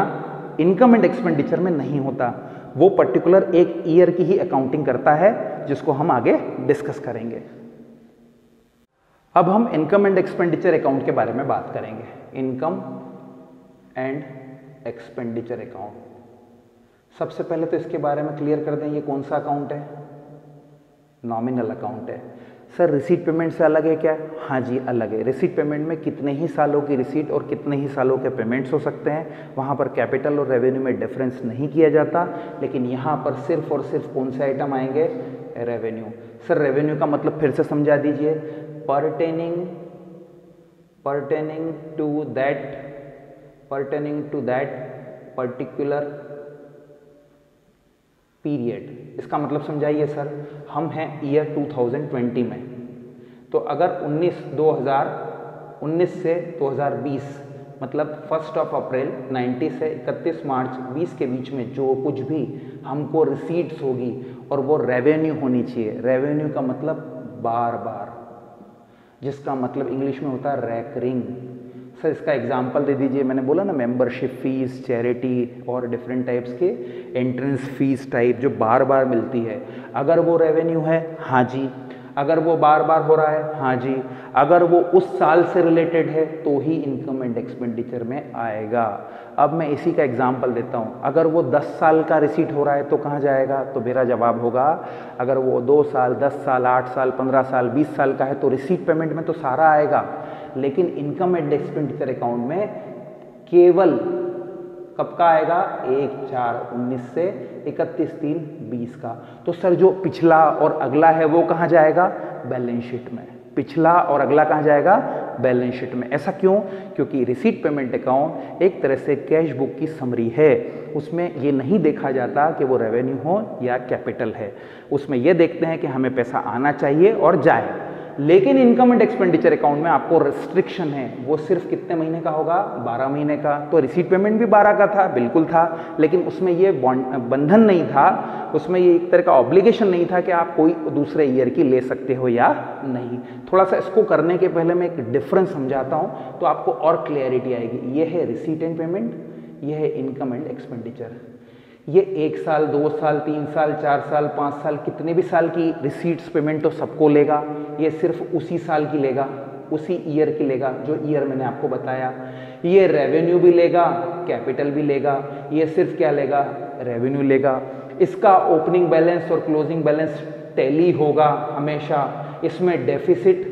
इनकम एंड एक्सपेंडिचर में नहीं होता, वो पर्टिकुलर एक ईयर की ही अकाउंटिंग करता है, जिसको हम आगे डिस्कस करेंगे। अब हम इनकम एंड एक्सपेंडिचर अकाउंट के बारे में बात करेंगे। इनकम एंड एक्सपेंडिचर अकाउंट, सबसे पहले तो इसके बारे में क्लियर कर दें, ये कौन सा अकाउंट है, नॉमिनल अकाउंट है। सर रिसीट पेमेंट से अलग है क्या? हाँ जी अलग है। रिसीट पेमेंट में कितने ही सालों की रिसीट और कितने ही सालों के पेमेंट्स हो सकते हैं, वहाँ पर कैपिटल और रेवेन्यू में डिफरेंस नहीं किया जाता। लेकिन यहाँ पर सिर्फ और सिर्फ कौन से आइटम आएंगे, रेवेन्यू। सर रेवेन्यू का मतलब फिर से समझा दीजिए, pertaining pertaining to that particular period. इसका मतलब समझाइए सर, हम हैं ईयर 2020 में, तो अगर 2019 से 2020 मतलब 1 अप्रैल 90 से 31 मार्च 20 के बीच में जो कुछ भी हमको रिसीट्स होगी और वो रेवेन्यू होनी चाहिए। रेवेन्यू का मतलब बार बार, जिसका मतलब इंग्लिश में होता है रैकरिंग। सर इसका एग्जांपल दे दीजिए। मैंने बोला ना मेंबरशिप फीस, चैरिटी और डिफरेंट टाइप्स के एंट्रेंस फीस टाइप जो बार बार मिलती है, अगर वो रेवेन्यू है हाँ जी, अगर वो बार बार हो रहा है हाँ जी, अगर वो उस साल से रिलेटेड है तो ही इनकम एंड एक्सपेंडिचर में आएगा। अब मैं इसी का एग्जांपल देता हूँ। अगर वो 10 साल का रिसीट हो रहा है तो कहाँ जाएगा? तो मेरा जवाब होगा अगर वो 2 साल, 10 साल, 8 साल, 15 साल, 20 साल का है तो रिसीट पेमेंट में तो सारा आएगा, लेकिन इनकम एंड एक्सपेंडिचर अकाउंट में केवल कब का आएगा? 1/4/19 से 31/3/20 का। तो सर जो पिछला और अगला है वो कहाँ जाएगा? बैलेंस शीट में। पिछला और अगला कहाँ जाएगा? बैलेंस शीट में। ऐसा क्यों? क्योंकि रिसीट पेमेंट अकाउंट एक तरह से कैश बुक की समरी है। उसमें ये नहीं देखा जाता कि वो रेवेन्यू हो या कैपिटल है, उसमें ये देखते हैं कि हमें पैसा आना चाहिए और जाए। लेकिन इनकम एंड एक्सपेंडिचर अकाउंट में आपको रिस्ट्रिक्शन है, वो सिर्फ कितने महीने का होगा? 12 महीने का। तो रिसीट पेमेंट भी 12 का था, बिल्कुल था, लेकिन उसमें ये बंधन नहीं था, उसमें ये एक तरह का ऑब्लिगेशन नहीं था कि आप कोई दूसरे ईयर की ले सकते हो या नहीं। थोड़ा सा इसको करने के पहले मैं एक डिफरेंस समझाता हूँ तो आपको और क्लियरिटी आएगी। ये है रिसीट एंड पेमेंट, ये है इनकम एंड एक्सपेंडिचर। ये 1 साल, 2 साल, 3 साल, 4 साल, 5 साल, कितने भी साल की रिसीट्स पेमेंट तो सबको लेगा, ये सिर्फ उसी साल की लेगा, उसी ईयर की लेगा जो ईयर मैंने आपको बताया। ये रेवेन्यू भी लेगा, कैपिटल भी लेगा, ये सिर्फ क्या लेगा? रेवेन्यू लेगा। इसका ओपनिंग बैलेंस और क्लोजिंग बैलेंस टैली होगा हमेशा। इसमें डेफिसिट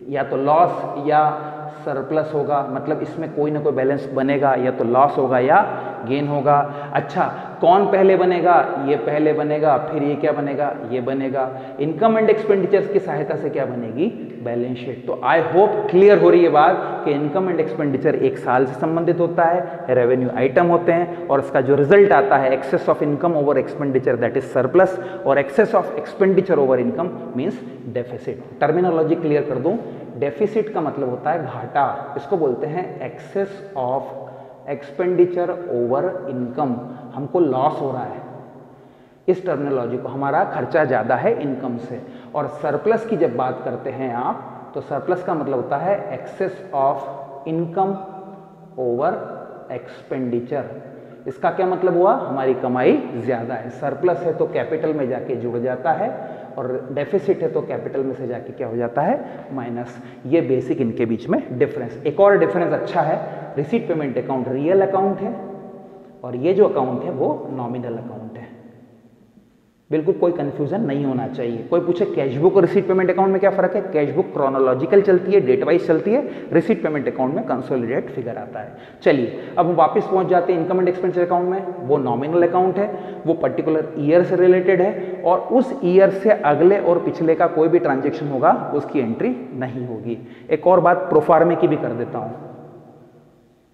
या तो लॉस या सरप्लस होगा, मतलब इसमें कोई ना कोई बैलेंस बनेगा, या तो लॉस होगा या गेन होगा। अच्छा, कौन पहले बनेगा? ये पहले बनेगा, फिर ये क्या बनेगा? ये बनेगा। इनकम एंड एक्सपेंडिचर्स की सहायता से क्या बनेगी? Balance sheet. तो आई होप क्लियर हो रही है बात कि इनकम एंड एक्सपेंडिचर 1 साल से संबंधित होता है, रेवेन्यू आइटम होते हैं, और इसका जो रिजल्ट आता है excess of income over expenditure that is surplus, और excess of expenditure over income means deficit. Terminology clear कर दूं, डेफिसिट का मतलब होता है घाटा, इसको बोलते हैं excess of expenditure over income. हमको लॉस हो रहा है, इस टर्मिनोलॉजी को, हमारा खर्चा ज़्यादा है इनकम से। और सरप्लस की जब बात करते हैं आप, तो सरप्लस का मतलब होता है excess of income over expenditure. इसका क्या मतलब हुआ? हमारी कमाई ज़्यादा है। सरप्लस है तो कैपिटल में जाके जुड़ जाता है, और डेफिसिट है तो कैपिटल में से जाके क्या हो जाता है? माइनस। ये बेसिक इनके बीच में डिफरेंस। एक और डिफरेंस अच्छा है, receipt payment account real account है और ये जो अकाउंट है वो नॉमिनल अकाउंट है। बिल्कुल कोई कंफ्यूजन नहीं होना चाहिए। कोई पूछे कैश बुक और रिसीट पेमेंट अकाउंट में क्या फर्क है? कैश बुक क्रोनोलॉजिकल चलती है, डेट वाइज चलती है, रिसीट पेमेंट अकाउंट में कंसोलिडेट फिगर आता है। चलिए अब हम वापस पहुंच जाते हैं इनकम एंड एक्सपेंडिचर अकाउंट में। वो नॉमिनल अकाउंट है, वो पर्टिकुलर ईयर से रिलेटेड है, और उस ईयर से अगले और पिछले का कोई भी ट्रांजेक्शन होगा उसकी एंट्री नहीं होगी। एक और बात प्रोफार्मे की भी कर देता हूं,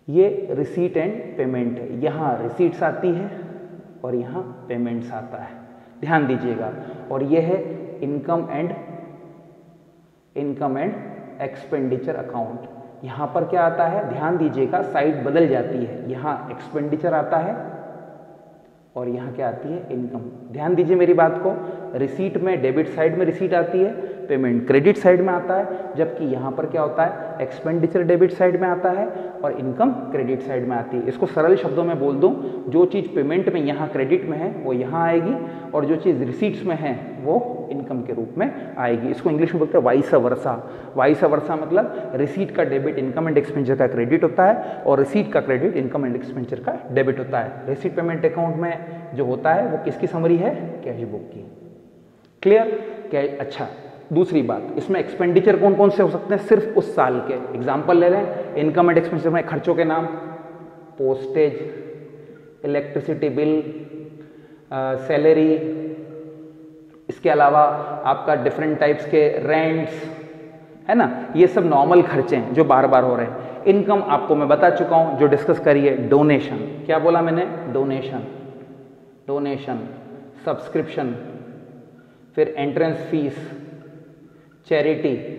ये रिसीट एंड पेमेंट है, यहां रिसीट्स आती है और यहां पेमेंट्स आता है, ध्यान दीजिएगा। और ये है इनकम एंड एक्सपेंडिचर अकाउंट। यहां पर क्या आता है? ध्यान दीजिएगा, साइड बदल जाती है, यहां एक्सपेंडिचर आता है और यहां क्या आती है? इनकम। ध्यान दीजिए मेरी बात को, रिसीट में डेबिट साइड में रिसीट आती है, पेमेंट क्रेडिट साइड में आता है, जबकि यहां पर क्या होता है? एक्सपेंडिचर डेबिट साइड में आता है और इनकम क्रेडिट साइड में आती है। इसको सरल शब्दों में बोल दूं, जो चीज पेमेंट में यहां क्रेडिट में है वो यहां आएगी, और जो चीज रिसीट्स में है वो इनकम के रूप में आएगी। इसको इंग्लिश में बोलते हैं वाइस वर्सा। वाइस वर्सा मतलब रिसीट का डेबिट इनकम एंड एक्सपेंडिचर का क्रेडिट होता है, और रिसीट का क्रेडिट इनकम एंड एक्सपेंडिचर का डेबिट होता है। रिसीट पेमेंट अकाउंट में जो होता है वो किसकी समरी है? कैश बुक की। क्लियर? अच्छा, दूसरी बात, इसमें एक्सपेंडिचर कौन कौन से हो सकते हैं? सिर्फ उस साल के। एग्जांपल ले लें, इनकम एंड एक्सपेंडिचर में खर्चों के नाम, पोस्टेज, इलेक्ट्रिसिटी बिल, सैलरी, इसके अलावा आपका डिफरेंट टाइप्स के रेंट्स, है ना, ये सब नॉर्मल खर्चे हैं जो बार बार हो रहे हैं। इनकम आपको मैं बता चुका हूं, जो डिस्कस करिए, डोनेशन, क्या बोला मैंने, डोनेशन, डोनेशन, सब्सक्रिप्शन, फिर एंट्रेंस फीस, चैरिटी।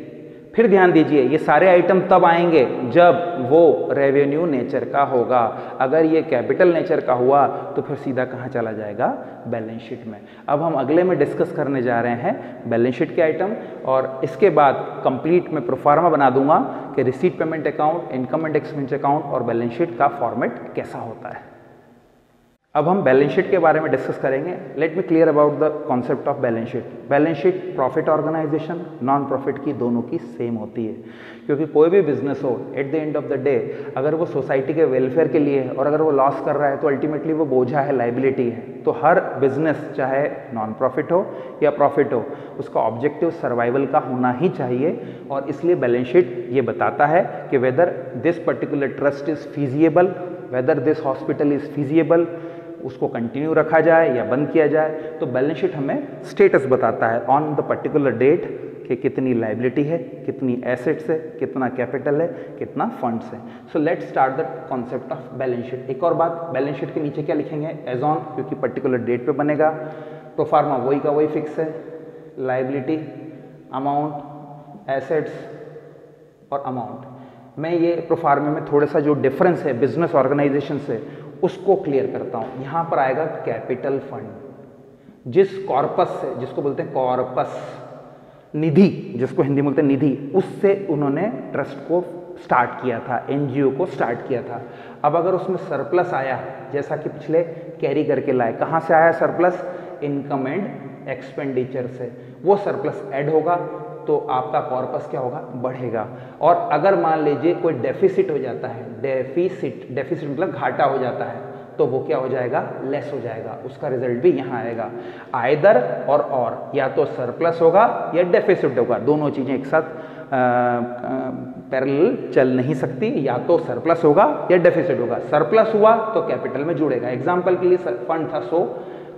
फिर ध्यान दीजिए, ये सारे आइटम तब आएंगे जब वो रेवेन्यू नेचर का होगा। अगर ये कैपिटल नेचर का हुआ तो फिर सीधा कहाँ चला जाएगा, बैलेंस शीट में। अब हम अगले में डिस्कस करने जा रहे हैं बैलेंस शीट के आइटम, और इसके बाद कंप्लीट में प्रोफार्मा बना दूंगा कि receipt payment account, income and expense account और बैलेंस शीट का फॉर्मेट कैसा होता है। अब हम बैलेंस शीट के बारे में डिस्कस करेंगे। Let me clear about the concept of balance sheet. Balance sheet profit organisation, non profit की दोनों की सेम होती है, क्योंकि कोई भी बिजनेस हो, at the end of the day अगर वो सोसाइटी के वेलफेयर के लिए है और अगर वो लॉस कर रहा है तो अल्टीमेटली वो बोझा है, लाइबिलिटी है। तो हर बिजनेस चाहे नॉन प्रॉफिट हो या प्रॉफिट हो, उसका ऑब्जेक्टिव सर्वाइवल का होना ही चाहिए। और इसलिए बैलेंस शीट ये बताता है कि whether this particular trust is feasible, whether this hospital is feasible, उसको कंटिन्यू रखा जाए या बंद किया जाए। तो बैलेंस शीट हमें स्टेटस बताता है ऑन द पर्टिकुलर डेट कि कितनी लाइबिलिटी है, कितनी एसेट्स है, कितना कैपिटल है, कितना फंड्स है। So let's start the concept of balance sheet. एक और बात, बैलेंस शीट के नीचे क्या लिखेंगे, एज ऑन, क्योंकि पर्टिकुलर डेट पे बनेगा। प्रोफार्मा वही का वही फिक्स है, लाइबिलिटी, अमाउंट, एसेट्स और अमाउंट। मैं ये प्रोफार्मा में थोड़ा सा जो डिफरेंस है बिजनेस ऑर्गेनाइजेशन से उसको क्लियर करता हूं। यहां पर आएगा कैपिटल फंड, जिस कॉर्पस से, जिसको बोलते हैं कॉर्पस, निधि, जिसको हिंदी में बोलते हैं निधि, उससे उन्होंने ट्रस्ट को स्टार्ट किया था, एनजीओ को स्टार्ट किया था। अब अगर उसमें सरप्लस आया, जैसा कि पिछले कैरी करके लाए, कहां से आया सरप्लस, इनकम एंड एक्सपेंडिचर से, वो सरप्लस ऐड होगा तो आपका कॉर्पस क्या होगा, बढ़ेगा। और अगर मान लीजिए कोई डेफिसिट हो जाता है, डेफिसिट मतलब घाटा हो जाता है, तो वो क्या हो जाएगा, लेस हो जाएगा। उसका रिजल्ट भी यहाँ आएगा, आइदर और या तो सरप्लस होगा या डेफिसिट होगा। दोनों चीजें एक साथ पैरेलल चल नहीं सकती, या तो सरप्लस होगा या डेफिसिट होगा। सरप्लस हुआ तो कैपिटल में जुड़ेगा। एग्जाम्पल के लिए फंड था 100,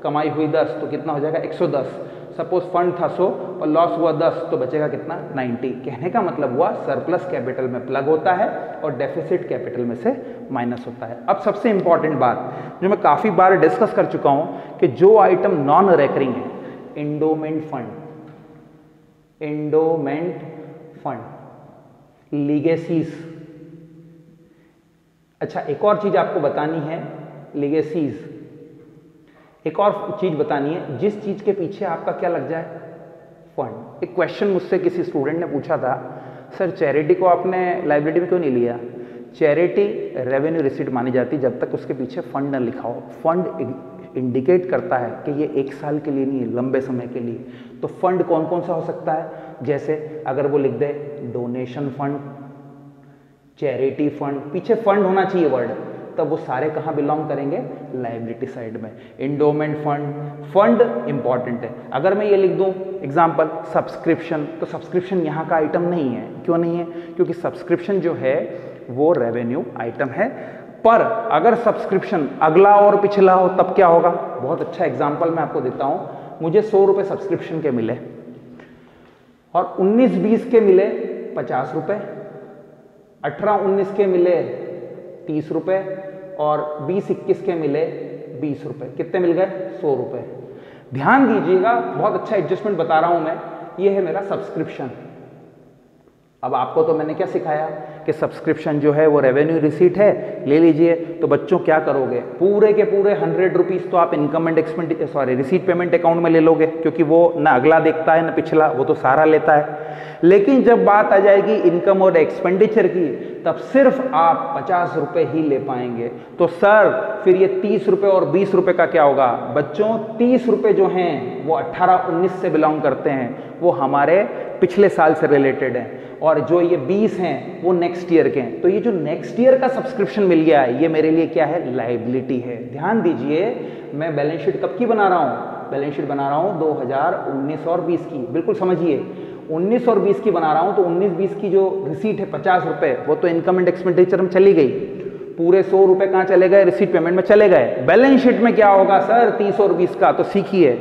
कमाई हुई 10, तो कितना हो जाएगा 110। सपोज फंड था 100 और लॉस हुआ 10, तो बचेगा कितना, 90। कहने का मतलब हुआ सरप्लस कैपिटल में प्लग होता है और डेफिसिट कैपिटल में से माइनस होता है। अब सबसे इंपॉर्टेंट बात जो मैं काफी बार डिस्कस कर चुका हूं कि जो आइटम नॉन रेकरिंग है, एंडोमेंट फंड, एंडोमेंट फंड, लीगेसीज। अच्छा, एक और चीज आपको बतानी है, लीगेसीज, एक और चीज बतानी है, जिस चीज के पीछे आपका क्या लग जाए, फंड। एक क्वेश्चन मुझसे किसी स्टूडेंट ने पूछा था, सर चैरिटी को आपने लाइबिलिटी में क्यों नहीं लिया। चैरिटी रेवेन्यू रिसीट मानी जाती जब तक उसके पीछे फंड न लिखा हो। फंड इंडिकेट करता है कि ये 1 साल के लिए नहीं है, लंबे समय के लिए। तो फंड कौन कौन सा हो सकता है, जैसे अगर वो लिख दे डोनेशन फंड, चैरिटी फंड, पीछे फंड होना चाहिए वर्ड, तब वो सारे कहाँ बिलोंग करेंगे, लाइबिलिटी साइड में। इंडोमेंट फंड, फंड इंपॉर्टेंट है। अगर मैं ये लिख दूं एग्जांपल सब्सक्रिप्शन, तो सब्सक्रिप्शन यहाँ का आइटम नहीं है। क्यों नहीं है, क्योंकि सब्सक्रिप्शन जो है वो रेवेन्यू आइटम है। पर अगर सब्सक्रिप्शन अगला और पिछला हो तब क्या होगा। बहुत अच्छा एग्जाम्पल मैं आपको देता हूं, मुझे 100 रुपए सब्सक्रिप्शन के मिले और 19-20 के मिले 50 रुपए, 18-19 के मिले 30 रुपए और 20-21 के मिले 20 रुपए। कितने मिल गए, 100 रुपए। ध्यान दीजिएगा, बहुत अच्छा एडजस्टमेंट बता रहा हूं मैं। ये है मेरा सब्सक्रिप्शन। अब आपको तो मैंने क्या सिखाया कि सब्सक्रिप्शन जो है वो रेवेन्यू रिसीट है, ले लीजिए। तो बच्चों क्या करोगे, पूरे के पूरे 100 रुपीज तो आप income and expenditure receipt payment account में ले लोगे, क्योंकि वो ना अगला देखता है ना पिछला, वो तो सारा लेता है। लेकिन जब बात आ जाएगी इनकम और एक्सपेंडिचर की, तब सिर्फ आप 50 रुपए ही ले पाएंगे। तो सर फिर ये 30 रुपए और 20 रुपए का क्या होगा बच्चों। 30 रुपए जो हैं वो 18-19 से बिलोंग करते हैं, वो हमारे पिछले साल से रिलेटेड है, और जो ये 20 हैं वो नेक्स्ट ईयर के हैं। तो ये जो नेक्स्ट ईयर का सब्सक्रिप्शन मिल गया है, ये मेरे लिए क्या है, लायबिलिटी है। ध्यान दीजिए, मैं बैलेंस शीट कब की बना रहा हूं, बैलेंस शीट बना रहा हूं 2019 और 20 की। बिल्कुल समझिए, 19 और 20 की बना रहा हूं, तो 19-20 की जो रिसीट है 50 रुपए, वो तो इनकम एंड एक्सपेंडिचर में चली गई। पूरे 100 रुपए कहां चले गए, रिसीट पेमेंट में चले गए। बैलेंस शीट में क्या होगा सर 30 और 20 का, तो सीखिए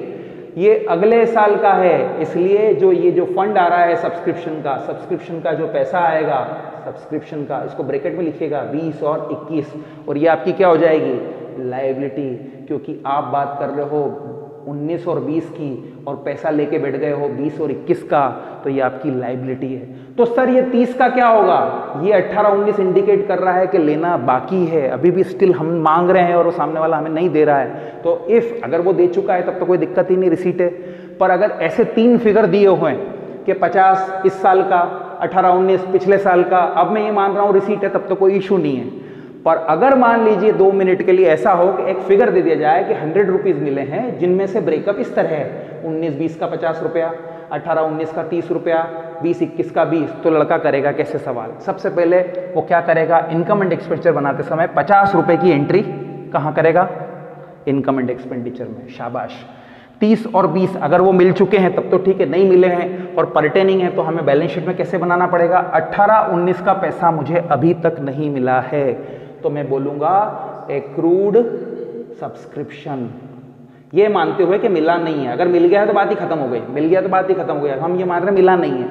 ये अगले साल का है, इसलिए जो ये जो फंड आ रहा है सब्सक्रिप्शन का जो पैसा आएगा सब्सक्रिप्शन का, इसको ब्रैकेट में लिखिएगा 20 और 21, और ये आपकी क्या हो जाएगी लायबिलिटी, क्योंकि आप बात कर रहे हो 19 और 20 की और पैसा लेके बैठ गए हो 20 और 21 का, तो ये आपकी लायबिलिटी है। तो सर ये 30 का क्या होगा? ये 18-19 इंडिकेट कर रहा है कि लेना बाकी है, अभी भी स्टिल हम मांग रहे हैं और वो सामने वाला हमें नहीं दे रहा है। तो इफ अगर वो दे चुका है तब तो कोई दिक्कत ही नहीं, रिसीट है। पर अगर ऐसे 3 फिगर दिए हुए हैं कि 50 इस साल का, 18-19 पिछले साल का, अब मैं ये मान रहा हूँ रिसीट है, तब तो कोई इशू नहीं है। पर अगर मान लीजिए 2 मिनट के लिए ऐसा हो कि एक फिगर दे दिया जाए कि 100 रुपीज मिले हैं, जिनमें से ब्रेकअप इस तरह है 19-20 का 50 रुपया, 18-19 का 30 रुपया, 20-21 का 20, तो लड़का करेगा कैसे सवाल? सबसे पहले वो क्या करेगा, इनकम एंड एक्सपेंडिचर बनाते समय 50 रुपए की एंट्री कहाँ करेगा? इनकम एंड एक्सपेंडिचर में। शाबाश। 30 और 20 अगर वो मिल चुके हैं तब तो ठीक है, नहीं मिले हैं और परटेनिंग है तो हमें बैलेंस शीट में कैसे बनाना पड़ेगा? 18-19 का पैसा मुझे अभी तक नहीं मिला है, तो मैं बोलूंगा एक्रूड सब्सक्रिप्शन, ये मानते हुए कि मिला नहीं है। अगर मिल गया है तो बात ही खत्म हो गई, मिल गया तो बात ही खत्म हो गया। हम ये मान रहे हैं मिला नहीं है,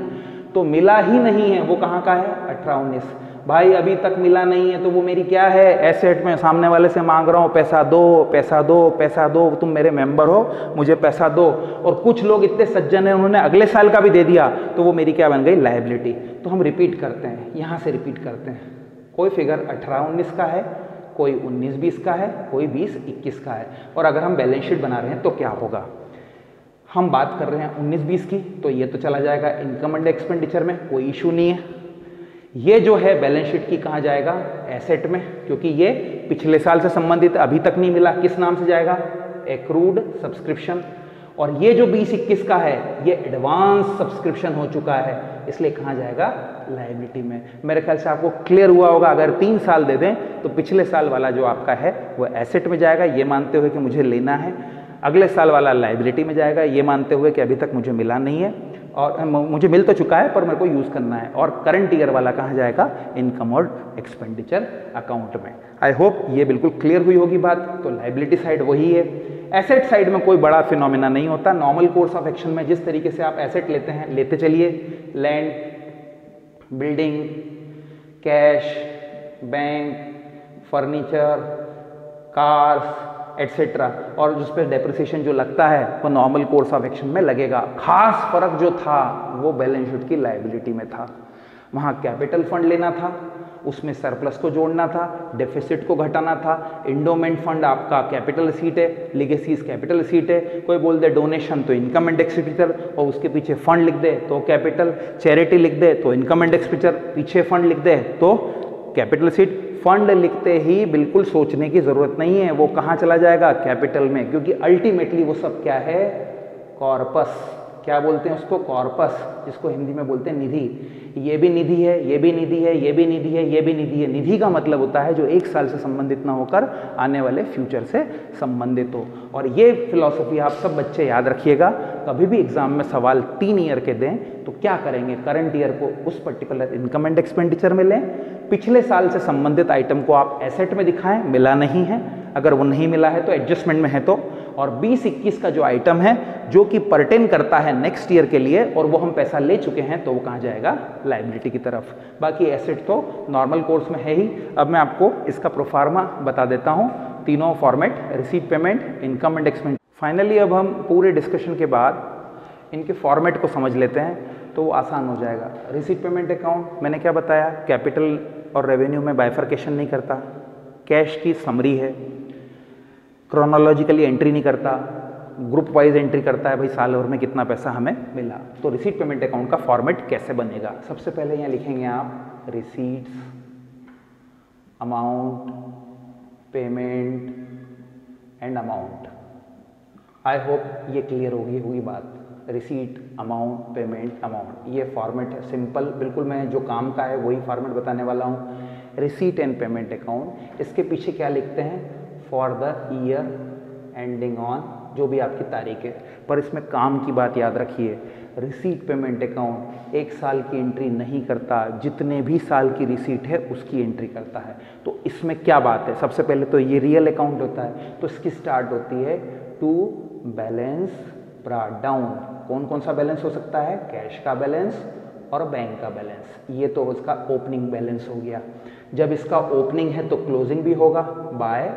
तो मिला ही नहीं है, वो कहाँ का है? 18-19। भाई अभी तक मिला नहीं है तो वो मेरी क्या है? एसेट में सामने वाले से मांग रहा हूँ पैसा दो पैसा दो पैसा दो, तुम मेरे मेंबर हो मुझे पैसा दो। और कुछ लोग इतने सज्जन हैं उन्होंने अगले साल का भी दे दिया, तो वो मेरी क्या बन गई? लायबिलिटी। तो हम रिपीट करते हैं, यहाँ से रिपीट करते हैं। कोई फिगर 18-19 का है, कोई 19-20 का है, कोई 20-21 का है। और अगर हम बैलेंस शीट बना रहे हैं तो क्या होगा? हम बात कर रहे हैं 19-20 की, तो ये तो चला जाएगा इनकम एंड एक्सपेंडिचर में, कोई इशू नहीं है। ये जो है बैलेंस शीट की कहाँ जाएगा? एसेट में, क्योंकि ये पिछले साल से संबंधित अभी तक नहीं मिला, किस नाम से जाएगा? Accrued subscription. और ये जो 20-21 का है ये एडवांस सब्सक्रिप्शन हो चुका है, इसलिए कहाँ जाएगा? लायबिलिटी में। मेरे ख्याल से आपको क्लियर हुआ होगा। अगर 3 साल दे दें तो पिछले साल वाला जो आपका है वो एसेट में जाएगा, ये मानते हुए कि मुझे लेना है। अगले साल वाला लायबिलिटी में जाएगा, ये मानते हुए कि अभी तक मुझे मिला नहीं है और मुझे मिल तो चुका है पर मेरे को यूज़ करना है। और करंट ईयर वाला कहाँ जाएगा? इनकम और एक्सपेंडिचर अकाउंट में। आई होप ये बिल्कुल क्लियर हुई होगी बात। तो लायबिलिटी साइड वही है, एसेट साइड में कोई बड़ा फिनोमिना नहीं होता। नॉर्मल कोर्स ऑफ एक्शन में जिस तरीके से आप एसेट लेते हैं लेते चलिए, land, building, cash, bank, furniture, cars etcetera, और जिस पर डेप्रिसिएशन जो लगता है वो नॉर्मल कोर्स ऑफ एक्शन में लगेगा। खास फर्क जो था वो बैलेंस शीट की लायबिलिटी में था। वहाँ कैपिटल फंड लेना था, उसमें सरप्लस को जोड़ना था, डेफिसिट को घटाना था। इंडोमेंट फंड आपका कैपिटल सीट है, लीगेसीज कैपिटल सीट है। कोई बोल दे डोनेशन तो इनकम एंड एक्सपेंडिचर और उसके पीछे फंड लिख दे तो कैपिटल, चैरिटी लिख दे तो इनकम एंड एक्सपेंडिचर, पीछे फंड लिख दे तो कैपिटल सीट। फंड लिखते ही बिल्कुल सोचने की जरूरत नहीं है, वो कहाँ चला जाएगा? कैपिटल में, क्योंकि अल्टीमेटली वो सब क्या है? कॉर्पस। क्या बोलते हैं उसको? कॉर्पस, जिसको हिंदी में बोलते हैं निधि। ये भी निधि है, ये भी निधि है, ये भी निधि है, ये भी निधि है। निधि का मतलब होता है जो 1 साल से संबंधित ना होकर आने वाले फ्यूचर से संबंधित हो। और ये फिलॉसफी आप सब बच्चे याद रखिएगा। कभी भी एग्जाम में सवाल 3 ईयर के दें तो क्या करेंगे? करंट ईयर को उस पर्टिकुलर इनकम एंड एक्सपेंडिचर में लें, पिछले साल से संबंधित आइटम को आप एसेट में दिखाएं, मिला नहीं है, अगर वो नहीं मिला है तो एडजस्टमेंट में है तो। और 20-21 का जो आइटम है जो कि परटेन करता है नेक्स्ट ईयर के लिए और वो हम पैसा ले चुके हैं, तो वो कहाँ जाएगा? लायबिलिटी की तरफ। बाकी एसेट तो नॉर्मल कोर्स में है ही। अब मैं आपको इसका प्रोफार्मा बता देता हूँ, तीनों format, receipt, payment, income and expense. Finally अब हम पूरे डिस्कशन के बाद इनके फॉर्मेट को समझ लेते हैं तो वो आसान हो जाएगा। रिसीट पेमेंट अकाउंट मैंने क्या बताया? कैपिटल और रेवेन्यू में बाइफर्केशन नहीं करता, कैश की समरी है, क्रोनोलॉजिकली एंट्री नहीं करता, ग्रुप वाइज एंट्री करता है, भाई साल भर में कितना पैसा हमें मिला। तो रिसीट पेमेंट अकाउंट का फॉर्मेट कैसे बनेगा? सबसे पहले यहाँ लिखेंगे आप receipts, amount, payment and amount. I hope ये क्लियर होगी बात। रिसीट, अमाउंट, पेमेंट, अमाउंट, ये फॉर्मेट है सिंपल, बिल्कुल मैं जो काम का है वही फॉर्मेट बताने वाला हूँ। रिसीट एंड पेमेंट अकाउंट, इसके पीछे क्या लिखते हैं? For the year ending on, जो भी आपकी तारीख है। पर इसमें काम की बात याद रखिए, रिसीट पेमेंट अकाउंट 1 साल की एंट्री नहीं करता, जितने भी साल की रिसीट है उसकी एंट्री करता है। तो इसमें क्या बात है? सबसे पहले तो ये रियल अकाउंट होता है, तो इसकी स्टार्ट होती है टू बैलेंस ब्रॉट डाउन। कौन कौन सा बैलेंस हो सकता है? कैश का बैलेंस और बैंक का बैलेंस। ये तो उसका ओपनिंग बैलेंस हो गया। जब इसका ओपनिंग है तो क्लोजिंग भी होगा by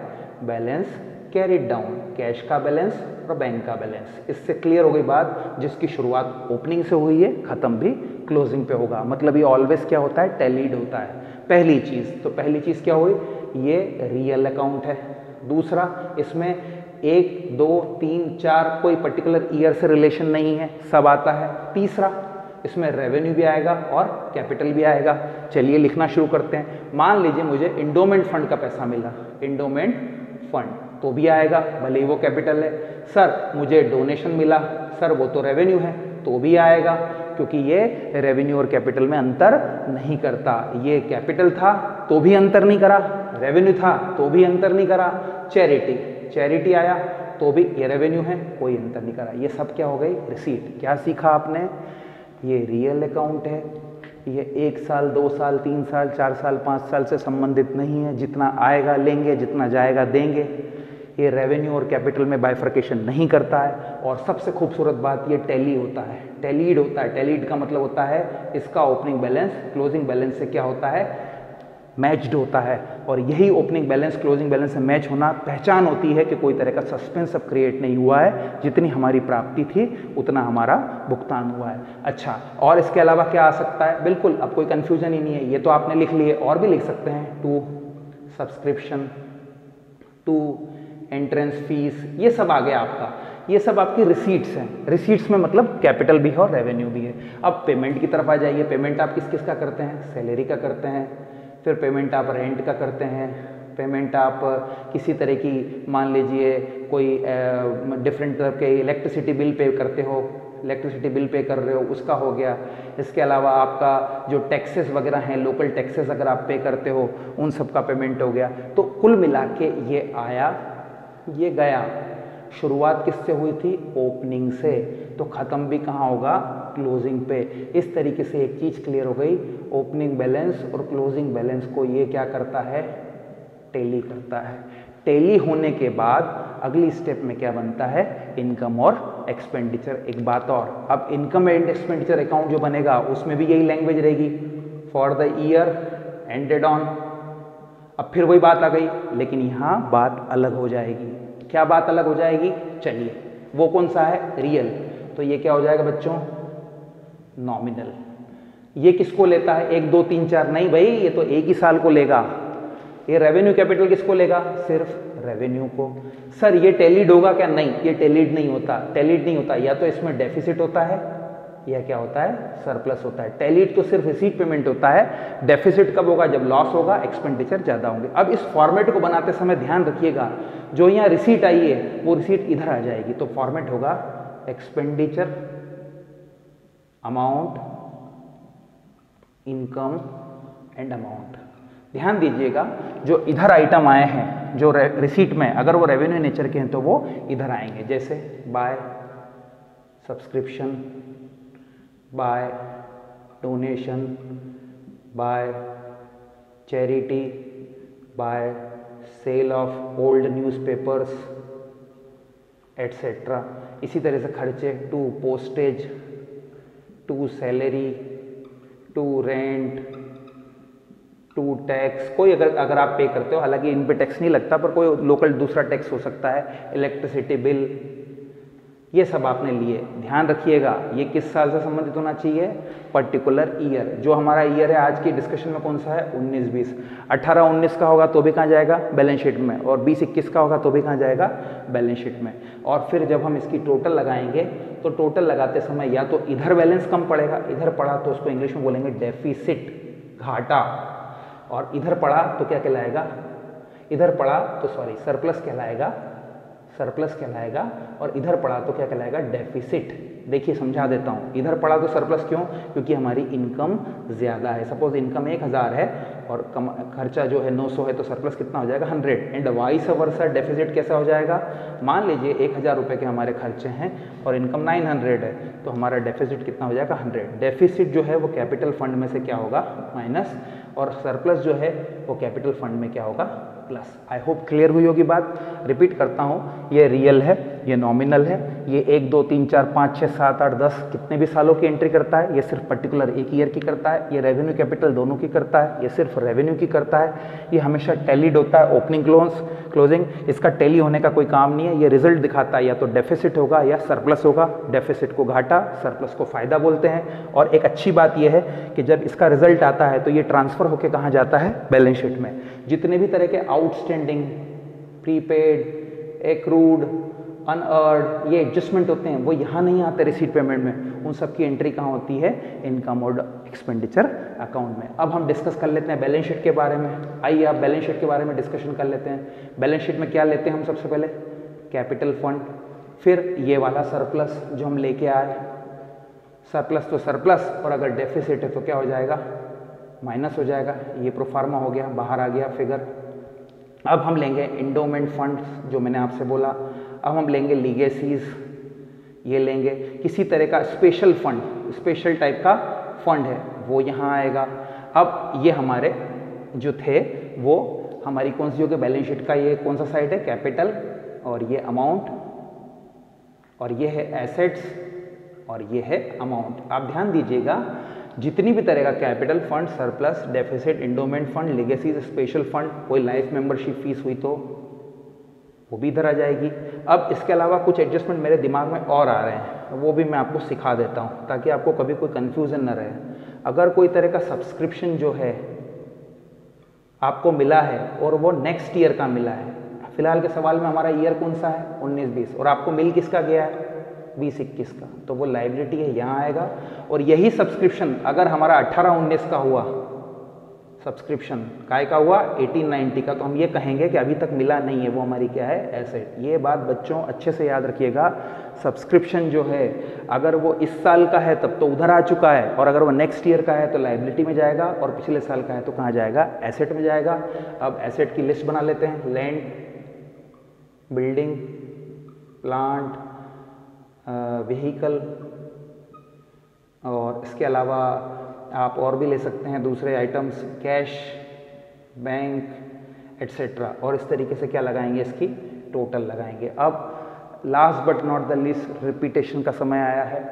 balance carried down, cash का बैलेंस और बैंक का बैलेंस। इससे क्लियर हो गई बात, जिसकी शुरुआत ओपनिंग से हुई है खत्म भी क्लोजिंग पे होगा। मतलब ये ऑलवेज क्या होता है? टैलीड होता है। पहली चीज तो पहली चीज क्या हुई? ये रियल अकाउंट है। दूसरा, इसमें 1 2 3 4 कोई पर्टिकुलर ईयर से रिलेशन नहीं है, सब आता है। तीसरा, इसमें रेवेन्यू भी आएगा और कैपिटल भी आएगा। चलिए लिखना शुरू करते हैं। मान लीजिए मुझे इंडोमेंट फंड का पैसा मिला, इंडोमेंट फंड तो भी आएगा, भले ही वो कैपिटल है। सर मुझे डोनेशन मिला, सर वो तो रेवेन्यू है, तो भी आएगा, क्योंकि ये रेवेन्यू और कैपिटल में अंतर नहीं करता। ये कैपिटल था तो भी अंतर नहीं करा, रेवेन्यू था तो भी अंतर नहीं करा। चैरिटी आया तो भी ये रेवेन्यू है, कोई अंतर नहीं करा। ये सब क्या हो गई? रिसीट। क्या सीखा आपने? ये रियल अकाउंट है, ये 1 साल 2 साल 3 साल 4 साल 5 साल से संबंधित नहीं है। जितना आएगा लेंगे, जितना जाएगा देंगे। ये रेवेन्यू और कैपिटल में बाइफर्केशन नहीं करता है। और सबसे खूबसूरत बात, ये टैली होता है, टैलीड होता है। टैलीड का मतलब होता है इसका ओपनिंग बैलेंस क्लोजिंग बैलेंस से क्या होता है? मैच्ड होता है। और यही ओपनिंग बैलेंस क्लोजिंग बैलेंस से मैच होना पहचान होती है कि कोई तरह का सस्पेंस अब क्रिएट नहीं हुआ है। जितनी हमारी प्राप्ति थी उतना हमारा भुगतान हुआ है। अच्छा, और इसके अलावा क्या आ सकता है? बिल्कुल, अब कोई कंफ्यूजन ही नहीं है, ये तो आपने लिख लिए, और भी लिख सकते हैं। To subscription, to entrance fees, ये सब आ गया आपका। ये सब आपकी रिसीट्स हैं। रिसीट्स में मतलब कैपिटल भी है और रेवेन्यू भी है। अब पेमेंट की तरफ आ जाइए। पेमेंट आप किस किस का करते हैं? सैलरी का करते हैं, फिर पेमेंट आप रेंट का करते हैं, पेमेंट आप किसी तरह की मान लीजिए कोई डिफरेंट तरह के इलेक्ट्रिसिटी बिल पे करते हो, इलेक्ट्रिसिटी बिल पे कर रहे हो, उसका हो गया। इसके अलावा आपका जो टैक्सेस वगैरह हैं, लोकल टैक्सेस अगर आप पे करते हो, उन सब का पेमेंट हो गया। तो कुल मिला के ये आया, ये गया। शुरुआत किससे हुई थी? ओपनिंग से। तो खत्म भी कहाँ होगा? क्लोजिंग पे। इस तरीके से एक चीज क्लियर हो गई, ओपनिंग बैलेंस और क्लोजिंग बैलेंस को ये क्या करता है? टैली करता है। टैली होने के बाद अगली स्टेप में क्या बनता है? इनकम और एक्सपेंडिचर। एक बात और, अब इनकम एंड एक्सपेंडिचर अकाउंट जो बनेगा उसमें भी यही लैंग्वेज रहेगी, for the year ended on. अब फिर वही बात आ गई, लेकिन यहाँ बात अलग हो जाएगी। क्या बात अलग हो जाएगी? चलिए, वो कौन सा है? रियल। तो ये क्या हो जाएगा बच्चों? नॉमिनल। ये किसको लेता है? 1 2 3 4 नहीं भाई, ये तो एक ही साल को लेगा। ये रेवेन्यू कैपिटल किसको लेगा? सिर्फ रेवेन्यू को। सर ये टैलीड होगा क्या? नहीं, ये टैलीड नहीं होता। टैलीड नहीं होता, या तो इसमें डेफिसिट होता है या क्या होता है? सरप्लस होता है। टैलीड तो सिर्फ रिसीट पेमेंट होता है। डेफिसिट कब होगा? जब लॉस होगा, एक्सपेंडिचर ज्यादा होंगे। अब इस फॉर्मेट को बनाते समय ध्यान रखिएगा, जो यहाँ रिसीट आई है वो रिसीट इधर आ जाएगी। तो फॉर्मेट होगा expenditure amount, income and amount. ध्यान दीजिएगा, जो इधर आइटम आए हैं जो रिसीट में, अगर वो रेवेन्यू नेचर के हैं तो वो इधर आएंगे। जैसे by subscription, by donation, by charity, by sale of old newspapers etcetera. इसी तरह से खर्चे, to postage, to salary, to rent, to tax. कोई अगर आप पे करते हो, हालांकि इन पे टैक्स नहीं लगता, पर कोई लोकल दूसरा टैक्स हो सकता है, इलेक्ट्रिसिटी बिल, ये सब आपने लिए। ध्यान रखिएगा, ये किस साल से संबंधित होना चाहिए? Particular year. जो हमारा ईयर है आज की डिस्कशन में कौन सा है? 19-20। 18-19 का होगा तो भी कहाँ जाएगा? बैलेंस शीट में। और 20-21 का होगा तो भी कहाँ जाएगा? बैलेंस शीट में। और फिर जब हम इसकी टोटल लगाएंगे तो टोटल लगाते समय या तो इधर बैलेंस कम पड़ेगा, इधर पड़ा तो उसको इंग्लिश में बोलेंगे डेफिसिट, घाटा। और इधर पड़ा तो क्या कहलाएगा? इधर पड़ा तो सरप्लस कहलाएगा, सरप्लस कहलाएगा। और इधर पड़ा तो क्या कहलाएगा? डेफिसिट। देखिए समझा देता हूँ, इधर पड़ा तो सरप्लस क्यों? क्योंकि हमारी इनकम ज़्यादा है। सपोज इनकम 1000 है और खर्चा जो है 900 है, तो सरप्लस कितना हो जाएगा? 100। एंड वाइस वर्सा डेफिसिट कैसा हो जाएगा? मान लीजिए 1000 रुपये के हमारे खर्चे हैं और इनकम 900 है, तो हमारा डेफिसिट कितना हो जाएगा? 100। डेफिसिट जो है वो कैपिटल फंड में से क्या होगा? माइनस, और सरप्लस जो है वो कैपिटल फंड में क्या होगा? प्लस। आई होप क्लियर हुई होगी बात। रिपीट करता हूँ, ये रियल है, ये नॉमिनल है, ये 1 2 3 4 5 6 7 8 10 कितने भी सालों की एंट्री करता है, ये सिर्फ पर्टिकुलर एक ईयर की करता है। ये रेवेन्यू कैपिटल दोनों की करता है, ये सिर्फ रेवेन्यू की करता है। ये हमेशा टैलीड होता है, ओपनिंग क्लोजिंग, इसका टैली होने का कोई काम नहीं है। ये रिजल्ट दिखाता है, या तो डेफिसिट होगा या सरप्लस होगा। डेफिसिट को घाटा, सरप्लस को फायदा बोलते हैं। और एक अच्छी बात यह है कि जब इसका रिजल्ट आता है तो ये ट्रांसफर होकर कहाँ जाता है, बैलेंस शीट में। जितने भी तरह के आउटस्टैंडिंग, प्रीपेड, एक्रूड, अनअर्ड, ये एडजस्टमेंट होते हैं, वो यहाँ नहीं आते रिसीट पेमेंट में। उन सब की एंट्री कहाँ होती है, इनकम और एक्सपेंडिचर अकाउंट में। अब हम डिस्कस कर लेते हैं बैलेंस शीट के बारे में। आइए आप बैलेंस शीट के बारे में डिस्कशन कर लेते हैं। बैलेंस शीट में क्या लेते हैं हम सबसे पहले, कैपिटल फंड, फिर ये वाला सरप्लस जो हम लेके आए। सरप्लस तो सरप्लस, और अगर डेफिसिट है तो क्या हो जाएगा, माइनस हो जाएगा। ये प्रोफार्मा हो गया, बाहर आ गया फिगर। अब हम लेंगे इंडोमेंट फंड्स जो मैंने आपसे बोला। अब हम लेंगे लीगेसीज, ये लेंगे। किसी तरह का स्पेशल फंड, स्पेशल टाइप का फंड है, वो यहाँ आएगा। अब ये हमारे जो थे वो हमारी कौन सी होगी, बैलेंस शीट का ये कौन सा साइड है, कैपिटल, और ये अमाउंट, और ये है एसेट्स, और ये है अमाउंट। आप ध्यान दीजिएगा, जितनी भी तरह का capital fund, surplus, deficit, endowment fund, legacies, special fund, कोई लाइफ मेंबरशिप फीस हुई तो वो भी इधर आ जाएगी। अब इसके अलावा कुछ एडजस्टमेंट मेरे दिमाग में और आ रहे हैं, वो भी मैं आपको सिखा देता हूँ ताकि आपको कभी कोई कंफ्यूजन न रहे। अगर कोई तरह का सब्सक्रिप्शन जो है आपको मिला है और वो नेक्स्ट ईयर का मिला है, फिलहाल के सवाल में हमारा ईयर कौन सा है, 19-20, और आपको मिल किसका गया है, 20-21 का, तो वो लायबिलिटी है, यहाँ आएगा। और यही सब्सक्रिप्शन अगर हमारा 18-19 का हुआ, सब्सक्रिप्शन काय का हुआ, 18-90 का, तो हम ये कहेंगे कि अभी तक मिला नहीं है, वो हमारी क्या है, एसेट। ये बात बच्चों अच्छे से याद रखिएगा। सब्सक्रिप्शन जो है अगर वो इस साल का है तब तो उधर आ चुका है, और अगर वो नेक्स्ट ईयर का है तो लायबिलिटी में जाएगा, और पिछले साल का है तो कहाँ जाएगा, एसेट में जाएगा। अब एसेट की लिस्ट बना लेते हैं। लैंड, बिल्डिंग, प्लांट, व्हीकल, और इसके अलावा आप और भी ले सकते हैं दूसरे आइटम्स, कैश, बैंक, एट्सेट्रा। और इस तरीके से क्या लगाएंगे, इसकी टोटल लगाएंगे। अब last but not the least, repetition का समय आया है।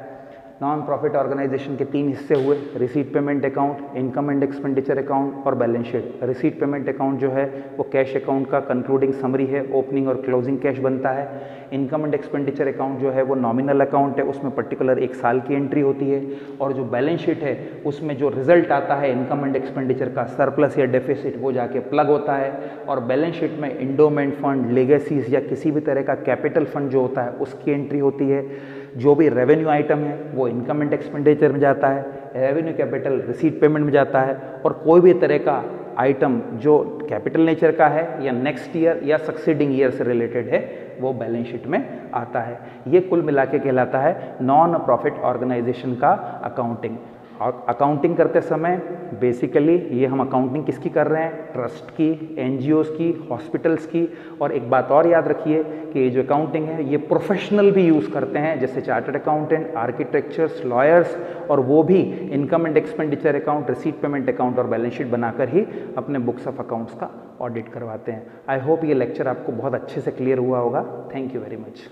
नॉन प्रॉफिट ऑर्गेनाइजेशन के 3 हिस्से हुए, receipt payment account, income and expenditure account और balance sheet. Receipt payment account जो है वो कैश अकाउंट का कंक्लूडिंग समरी है, ओपनिंग और क्लोजिंग कैश बनता है। इनकम एंड एक्सपेंडिचर अकाउंट जो है वो नॉमिनल अकाउंट है, उसमें पर्टिकुलर एक साल की एंट्री होती है। और जो बैलेंस शीट है उसमें जो रिजल्ट आता है इनकम एंड एक्सपेंडिचर का, सरप्लस या डेफिसिट, वो जाके प्लग होता है। और बैलेंस शीट में इंडोमेंट फंड, लेगेसीज या किसी भी तरह का कैपिटल फंड जो होता है उसकी एंट्री होती है। जो भी रेवेन्यू आइटम है वो इनकम एंड एक्सपेंडिचर में जाता है, रेवेन्यू कैपिटल रिसीट पेमेंट में जाता है। और कोई भी तरह का आइटम जो कैपिटल नेचर का है या नेक्स्ट ईयर या सक्सीडिंग ईयर से रिलेटेड है वो बैलेंस शीट में आता है। ये कुल मिला के कहलाता है नॉन प्रॉफिट ऑर्गेनाइजेशन का अकाउंटिंग। और अकाउंटिंग करते समय बेसिकली ये हम अकाउंटिंग किसकी कर रहे हैं, ट्रस्ट की, एनजीओज की, हॉस्पिटल्स की। और एक बात और याद रखिए कि ये जो अकाउंटिंग है ये प्रोफेशनल भी यूज़ करते हैं, जैसे चार्टर्ड अकाउंटेंट, आर्किटेक्चर्स, लॉयर्स, और वो भी income and expenditure account, receipt payment account और बैलेंस शीट बनाकर ही अपने बुक्स ऑफ अकाउंट्स का ऑडिट करवाते हैं। आई होप ये लेक्चर आपको बहुत अच्छे से क्लियर हुआ होगा। Thank you very much.